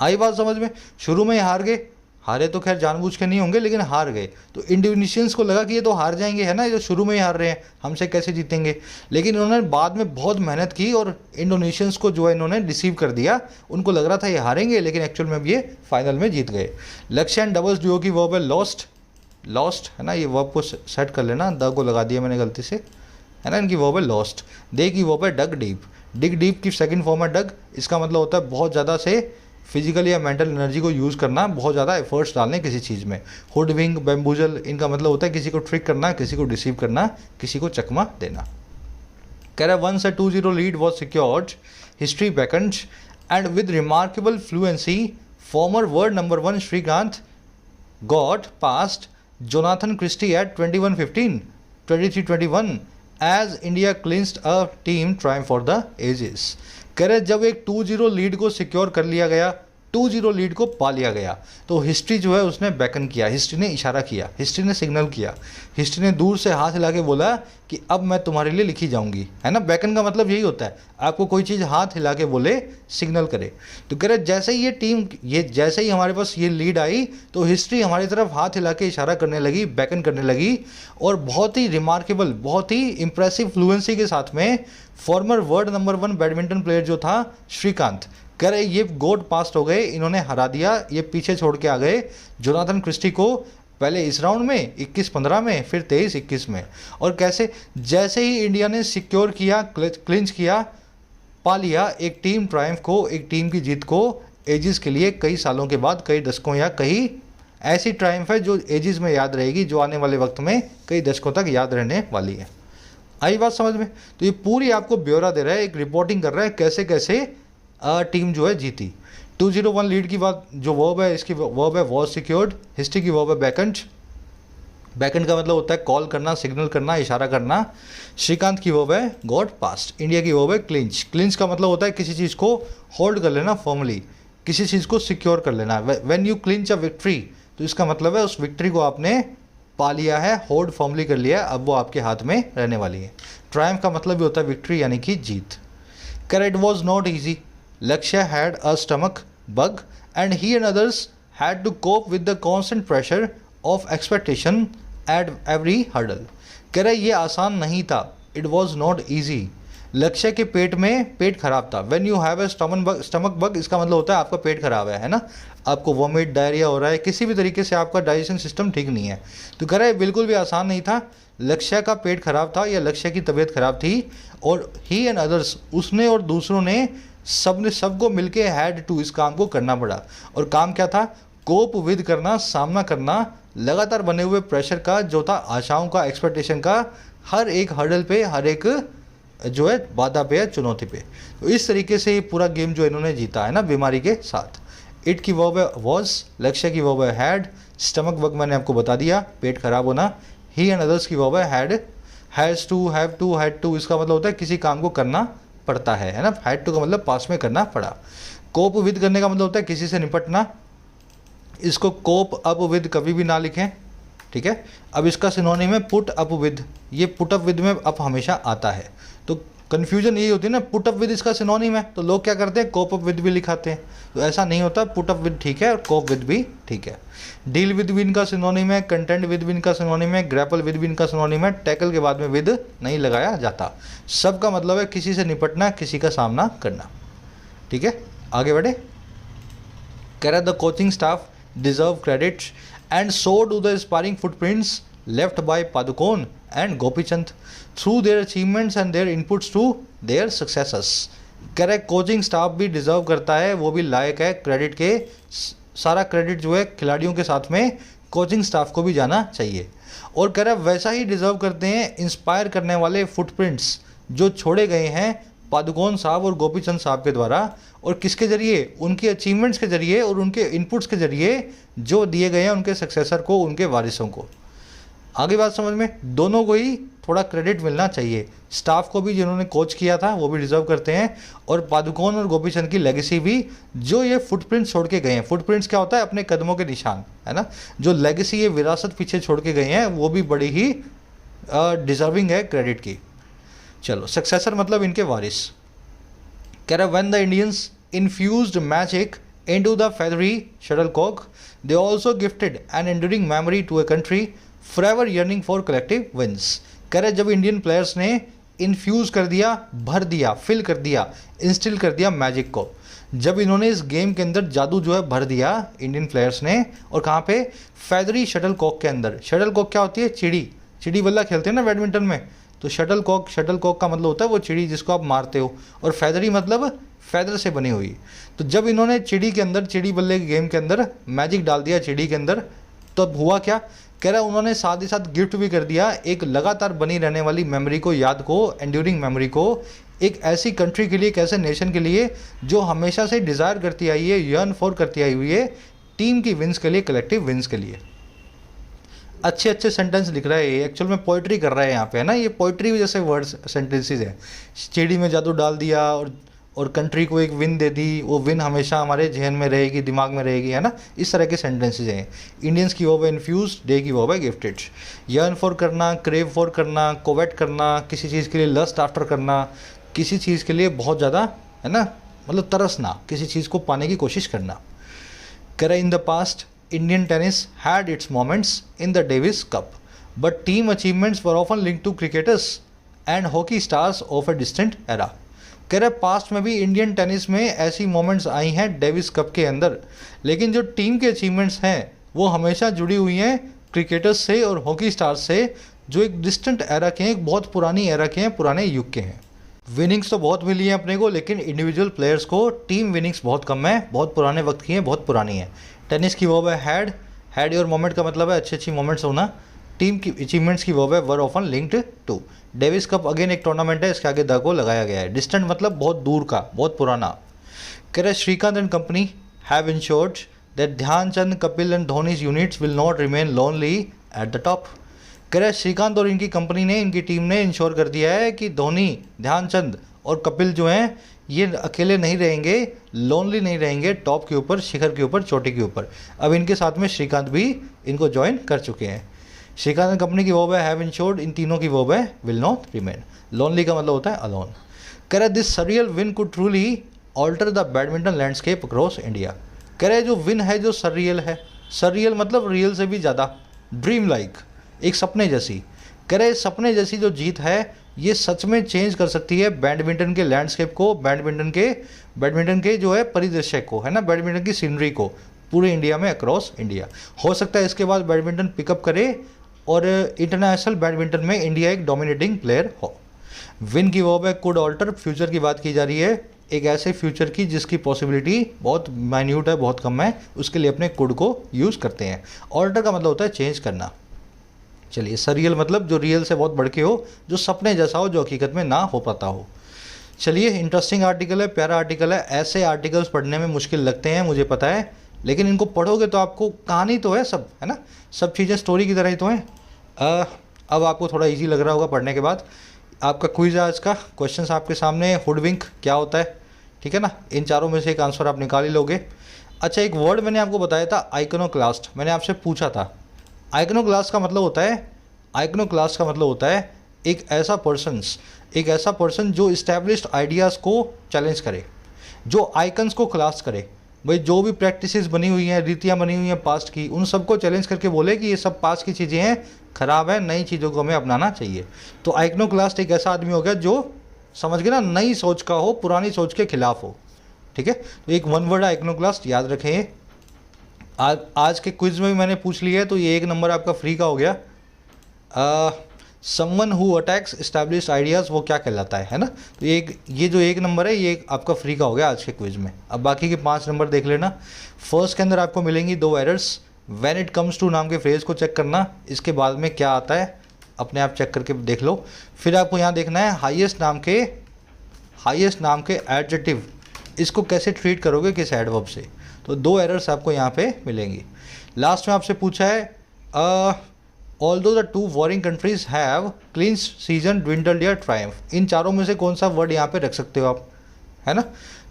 आई बात समझ में? शुरू में ही हार गए, हारे तो खैर जानबूझ के नहीं होंगे, लेकिन हार गए। तो इंडोनेशियंस को लगा कि ये तो हार जाएंगे, है ना, ये तो शुरू में ही हार रहे हैं, हमसे कैसे जीतेंगे। लेकिन इन्होंने बाद में बहुत मेहनत की और इंडोनेशियंस को जो है इन्होंने डिसीव कर दिया। उनको लग रहा था ये हारेंगे, लेकिन एक्चुअल में ये फाइनल में जीत गए। लक्ष्य एंड डबल्स ड्यू की वर्ब है लॉस्ट, लॉस्ट, है ना, ये वर्ब को सेट कर लेना, द को लगा दिया मैंने गलती से, है ना। इनकी वर्ब है लॉस्ट। दे की वर्ब है डग डीप। डिग डीप की सेकंड फॉर्म है डग। इसका मतलब होता है बहुत ज़्यादा से फिजिकल या मेंटल एनर्जी को यूज़ करना, बहुत ज़्यादा एफर्ट्स डालने किसी चीज़ में। हुडविंग, बैम्बूजल, इनका मतलब होता है किसी को ट्रिक करना, किसी को डिसीव करना, किसी को चकमा देना। कह रहा है once a 2-0 lead was secured, history beckoned and with remarkable fluency former world number 1 Srikanth got past Jonathan Christie at 21-15, 23-21 as India clinched a team triumph for the ages. कह रहे जब एक 2-0 लीड को सिक्योर कर लिया गया, 2-0 लीड को पा लिया गया, तो हिस्ट्री जो है उसने बैकन किया, हिस्ट्री ने इशारा किया, हिस्ट्री ने सिग्नल किया, हिस्ट्री ने दूर से हाथ हिला के बोला कि अब मैं तुम्हारे लिए लिखी जाऊंगी, है ना। बैकन का मतलब यही होता है, आपको कोई चीज़ हाथ हिला के बोले, सिग्नल करे। तो कह रहे जैसे ही ये टीम, ये जैसे ही हमारे पास ये लीड आई, तो हिस्ट्री हमारी तरफ हाथ हिला के इशारा करने लगी, बैकन करने लगी। और बहुत ही रिमार्केबल, बहुत ही इंप्रेसिव फ्लुएंसी के साथ में farmer world number 1 badminton player जो था श्रीकांत, कह रहे ये गोट पास्ट हो गए, इन्होंने हरा दिया, ये पीछे छोड़ के आ गए जोनाथन क्रिस्टी को, पहले इस राउंड में 21-15 में, फिर 23-21 में। और कैसे, जैसे ही इंडिया ने सिक्योर किया, क्लिंच किया, पा लिया एक टीम ट्रायम्फ को, एक टीम की जीत को एजिस के लिए, कई सालों के बाद, कई दशकों, या कई ऐसी ट्रायम्फ है जो एजिस में याद रहेगी, जो आने वाले वक्त में कई दशकों तक याद रहने वाली है। आई बात समझ में? तो ये पूरी आपको ब्यौरा दे रहा है, एक रिपोर्टिंग कर रहा है कैसे कैसे टीम जो है जीती। 2-0-1 लीड की बात, जो वर्ब है, इसकी वर्ब है वॉज सिक्योर्ड, हिस्ट्री की वर्ब है बैकेंड। बैकेंड का मतलब होता है कॉल करना, सिग्नल करना, इशारा करना। श्रीकांत की वर्ब है गॉट पास्ट। इंडिया की वर्ब है क्लिंच। क्लिंच का मतलब होता है किसी चीज़ को होल्ड कर लेना फॉर्मली, किसी चीज़ को सिक्योर कर लेना। When you clinch a victory, तो इसका मतलब है उस विक्ट्री को आपने पा लिया है, होल्ड फॉर्मली कर लिया है, अब वो आपके हाथ में रहने वाली है। ट्रायम्फ का मतलब भी होता है विक्ट्री, यानी कि जीत। कर it was not easy, Lakshya had a stomach bug and he and others had to cope with the constant pressure of expectation at every hurdle. कह रहे ये आसान नहीं था, इट वॉज नॉट ईजी। लक्ष्य के पेट में, पेट खराब था। When you have a stomach bug, इसका मतलब होता है आपका पेट खराब है ना, आपको वॉमिट, डायरिया हो रहा है, किसी भी तरीके से आपका डाइजेशन सिस्टम ठीक नहीं है। तो कह रहे बिल्कुल भी आसान नहीं था, लक्ष्य का पेट खराब था या लक्ष्य की तबीयत खराब थी। और ही एंड अदर्स, उसने और दूसरों ने, सबको मिलके हैड टू, इस काम को करना पड़ा। और काम क्या था? कोप विद करना, सामना करना लगातार बने हुए प्रेशर का, जो था आशाओं का, एक्सपेक्टेशन का, हर एक हर्डल पे, हर एक जो है बाधा पे है, चुनौती पे। तो इस तरीके से ये पूरा गेम जो इन्होंने जीता है ना बीमारी के साथ। इट की वर्ब है वॉज, लक्ष्य की वर्ब है हैड, स्टमक बग मैंने आपको बता दिया, पेट खराब होना। ही एंड अदर्स की वर्ब है had, has to, have to, had to, इसका मतलब होता है किसी काम को करना पड़ता है ना। हैड टू का मतलब पास में करना पड़ा। कोप विद करने का मतलब होता है किसी से निपटना। इसको कोप अप विद कभी भी ना लिखें, ठीक है। अब इसका सिनोनिम है पुट अप विद, ये पुट अप विद में अप हमेशा आता है, तो कन्फ्यूजन यही होती है ना, पुट अप विद इसका सिनोनिम है तो लोग क्या करते हैं कोप अप विद भी लिखाते हैं, तो ऐसा नहीं होता, पुट अप विद ठीक है और कोप विद भी ठीक है। डील विद विन का सिनोनिम है, कंटेंट विद विन का सिनोनिम है, ग्रैपल विद विन का सिनोनिम है, टैकल के बाद में विद नहीं लगाया जाता। सबका मतलब है किसी से निपटना, किसी का सामना करना, ठीक है। आगे बढ़े, कह रहा the coaching staff deserve credit and so do the inspiring footprints left by Padukone and Gopichand through their achievements and their inputs to their successes। Correct, coaching staff भी डिजर्व करता है, वो भी लायक है क्रेडिट के। सारा क्रेडिट जो है खिलाड़ियों के साथ में कोचिंग स्टाफ को भी जाना चाहिए। और कह रहा है वैसा ही डिजर्व करते हैं इंस्पायर करने वाले फुटप्रिंट्स जो छोड़े गए हैं पादुकोण साहब और गोपीचंद साहब के द्वारा, और किसके जरिए, उनके अचीवमेंट्स के जरिए और उनके इनपुट्स के जरिए जो दिए गए हैं उनके सक्सेसर को, उनके वारिसों को। आगे बात समझ में, दोनों को ही थोड़ा क्रेडिट मिलना चाहिए। स्टाफ को भी जिन्होंने कोच किया था वो भी डिजर्व करते हैं, और पादुकोण और गोपीचंद की लेगेसी भी, जो ये फुटप्रिंट्स छोड़ के गए हैं। फुटप्रिंट्स क्या होता है, अपने कदमों के निशान, है ना। जो लेगेसी ये विरासत पीछे छोड़ के गए हैं वो भी बड़ी ही डिजर्विंग है क्रेडिट की। चलो, सक्सेसर मतलब इनके वारिस। कह रहा when the Indians infused magic into the feathery shuttlecock they also gifted an enduring memory to a country forever yearning for collective wins. कह रहे जब इंडियन प्लेयर्स ने इन्फ्यूज़ कर दिया, भर दिया, फिल कर दिया, इंस्टिल कर दिया मैजिक को, जब इन्होंने इस गेम के अंदर जादू जो है भर दिया इंडियन प्लेयर्स ने, और कहाँ पे, फेदरी शटलकॉक के अंदर। शटलकॉक क्या होती है, चिड़ी, चिड़ी बल्ला खेलते हैं ना बैडमिंटन में, तो शटलकॉक, शटलकॉक का मतलब होता है वो चिड़ी जिसको आप मारते हो, और फेदरी मतलब फैदर से बनी हुई। तो जब इन्होंने चिड़ी के अंदर, चिड़ी बल्ले के गेम के अंदर मैजिक डाल दिया चिड़ी के अंदर, तो अब हुआ क्या, कह रहा है उन्होंने साथ ही साथ गिफ्ट भी कर दिया एक लगातार बनी रहने वाली मेमोरी को, याद को, एंड्यूरिंग मेमोरी को, एक ऐसी कंट्री के लिए, एक ऐसे नेशन के लिए जो हमेशा से डिज़ायर करती आई है, यर्न फॉर करती आई हुई है टीम की विंस के लिए, कलेक्टिव विंस के लिए। अच्छे अच्छे सेंटेंस लिख रहा है ये, एक्चुअल में पोइट्री कर रहा है यहाँ पे, है ना। ये पोइट्री जैसे वर्ड्स, सेंटेंसेस है। चिड़ी में जादू डाल दिया और कंट्री को एक विन दे दी, वो विन हमेशा हमारे जहन में रहेगी, दिमाग में रहेगी, है ना। इस तरह के सेंटेंसेज हैं। इंडियंस की वो है इन्फ्यूज, डे की वो है गिफ्टेड। यर्न फॉर करना, क्रेव फॉर करना, कोवेट करना, किसी चीज़ के लिए लस्ट आफ्टर करना, किसी चीज़ के लिए बहुत ज़्यादा, है ना, मतलब तरसना, किसी चीज़ को पाने की कोशिश करना। करे in the past Indian tennis had its moments in the Davis Cup, but team achievements were often link to cricketers and hockey stars of a distant era. कह रहे पास्ट में भी इंडियन टेनिस में ऐसी मोमेंट्स आई हैं Davis cup के अंदर, लेकिन जो टीम के अचीवमेंट्स हैं वो हमेशा जुड़ी हुई हैं क्रिकेटर्स से और हॉकी स्टार्स से, जो एक डिस्टेंट एरा के हैं, एक बहुत पुरानी एरा के हैं, पुराने युग के हैं। विनिंग्स तो बहुत मिली हैं अपने को, लेकिन इंडिविजुअल प्लेयर्स को टीम विनिंग्स बहुत कम है, बहुत पुराने वक्त की हैं, बहुत पुरानी है। टेनिस की वर्ब है हैड योर मोमेंट का मतलब है अच्छी अच्छी मोमेंट्स होना। टीम की अचीवमेंट्स की वर्ब है were often linked to. Davis Cup again एक टूर्नामेंट है, इसके आगे द को लगाया गया है। डिस्टेंट मतलब बहुत दूर का, बहुत पुराना। कह रहे Srikanth and company have insured that Dhyan Chand, Kapil and Dhoni's units will not remain lonely at the top. कह रहे श्रीकांत और इनकी कंपनी ने, इनकी टीम ने इंश्योर कर दिया है कि धोनी, ध्यानचंद और कपिल जो हैं ये अकेले नहीं रहेंगे, लोनली नहीं रहेंगे टॉप के ऊपर, शिखर के ऊपर, चोटी के ऊपर। अब इनके साथ में श्रीकांत भी इनको ज्वाइन कर चुके हैं। श्रीकांत एंड कंपनी की वर्ब है हैव इंश्योर्ड, इन तीनों की वर्ब है विल नॉट रिमेन। लोनली का मतलब होता है अलोन। कह रहे this serial win could truly alter the badminton landscape across India. कह रहे जो विन है, जो सरियल है, सरियल मतलब रियल से भी ज़्यादा, ड्रीम लाइक, एक सपने जैसी। कह रहे सपने जैसी जो जीत है ये सच में चेंज कर सकती है बैडमिंटन के लैंडस्केप को, बैडमिंटन के जो है परिदृश्य को, है ना, बैडमिंटन की सीनरी को पूरे इंडिया में, अक्रॉस इंडिया। हो सकता है इसके बाद बैडमिंटन पिकअप करे और इंटरनेशनल बैडमिंटन में इंडिया एक डोमिनेटिंग प्लेयर हो। विन की वर्ब है कुड ऑल्टर, फ्यूचर की बात की जा रही है, एक ऐसे फ्यूचर की जिसकी पॉसिबिलिटी बहुत माइन्यूट है, बहुत कम है, उसके लिए अपने कुड को यूज़ करते हैं। ऑल्टर का मतलब होता है चेंज करना। चलिए, सरियल मतलब जो रियल से बहुत बढ़ के हो, जो सपने जैसा हो, जो हकीकत में ना हो पाता हो। चलिए, इंटरेस्टिंग आर्टिकल है, प्यारा आर्टिकल है। ऐसे आर्टिकल्स पढ़ने में मुश्किल लगते हैं, मुझे पता है, लेकिन इनको पढ़ोगे तो आपको कहानी तो है सब, है ना, सब चीज़ें स्टोरी की तरह ही तो हैं। अब आपको थोड़ा इजी लग रहा होगा पढ़ने के बाद। आपका क्विज है आज का, क्वेश्चंस आपके सामने। हुडविंक क्या होता है, ठीक है ना, इन चारों में से एक आंसर आप निकाल ही लोगे। अच्छा, एक वर्ड मैंने आपको बताया था, आइकनोक्लास्ट, मैंने आपसे पूछा था। आइकनोक्लास्ट का मतलब होता है, आइकनोक्लास्ट का मतलब होता है एक ऐसा पर्सन जो इस्टेब्लिश्ड आइडियाज़ को चैलेंज करे, जो आइकन्स को क्लास करे। भाई, जो भी प्रैक्टिसेस बनी हुई हैं, रीतियाँ बनी हुई हैं पास्ट की, उन सबको चैलेंज करके बोले कि ये सब पास्ट की चीज़ें हैं, ख़राब है, नई चीज़ों को हमें अपनाना चाहिए। तो आइकनोक्लास्ट एक ऐसा आदमी हो गया जो, समझ गए ना, नई सोच का हो, पुरानी सोच के खिलाफ हो, ठीक है। तो एक वन वर्ड आइकनोक्लास्ट, याद रखें ये। आज के क्विज में भी मैंने पूछ लिया है, तो ये 1 नंबर आपका फ्री का हो गया। Someone who attacks established ideas, वो क्या कहलाता है ना। तो ये जो 1 नंबर है, ये आपका फ्री का हो गया आज के क्विज में। अब बाकी के 5 नंबर देख लेना। फर्स्ट के अंदर आपको मिलेंगी 2 errors. When it comes to नाम के फ्रेज़ को चेक करना, इसके बाद में क्या आता है अपने आप चेक करके देख लो। फिर आपको यहाँ देखना है हाईएस्ट नाम के एडजेक्टिव, इसको कैसे ट्रीट करोगे, किस एडवर्ब से। तो 2 एरर्स आपको यहाँ पे मिलेंगी। लास्ट में आपसे पूछा है although the 2 warring countries have cleanse, season, dwindled या ट्रायम्फ, इन चारों में से कौन सा वर्ड यहाँ पे रख सकते हो आप, है ना।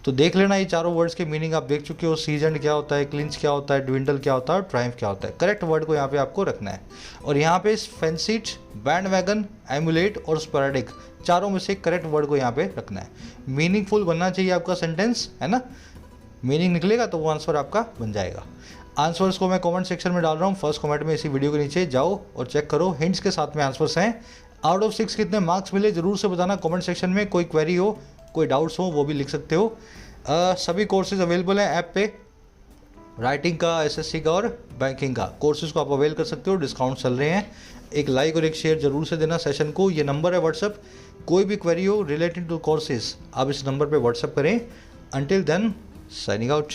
तो देख लेना, ये चारों वर्ड्स के मीनिंग आप देख चुके हो। सीजन क्या होता है, क्लींस क्या होता है, ड्विंडल क्या होता है और ट्रायम्फ क्या होता है। करेक्ट वर्ड को यहाँ पे आपको रखना है। और यहाँ पे फैंसीट, बैंडवैगन, एमुलेट और स्पोरेडिक, चारों में से करेक्ट वर्ड को यहाँ पे रखना है। मीनिंगफुल बनना चाहिए आपका सेंटेंस, है ना। मीनिंग निकलेगा तो वो आंसर आपका बन जाएगा। आंसर्स को मैं कमेंट सेक्शन में डाल रहा हूँ, फर्स्ट कमेंट में इसी वीडियो के नीचे जाओ और चेक करो। हिंट्स के साथ में आंसर्स हैं। आउट ऑफ 6 कितने मार्क्स मिले ज़रूर से बताना कमेंट सेक्शन में। कोई क्वेरी हो, कोई डाउट्स हो, वो भी लिख सकते हो। सभी कोर्सेज अवेलेबल हैं ऐप पे, राइटिंग का, एसएससी का और बैंकिंग का कोर्सेज को आप अवेल कर सकते हो, डिस्काउंट चल रहे हैं। एक लाइक और एक शेयर जरूर से देना सेशन को। ये नंबर है व्हाट्सअप, कोई भी क्वेरी हो रिलेटेड टू कोर्सेज आप इस नंबर पर व्हाट्सअप करें। Until then, signing out.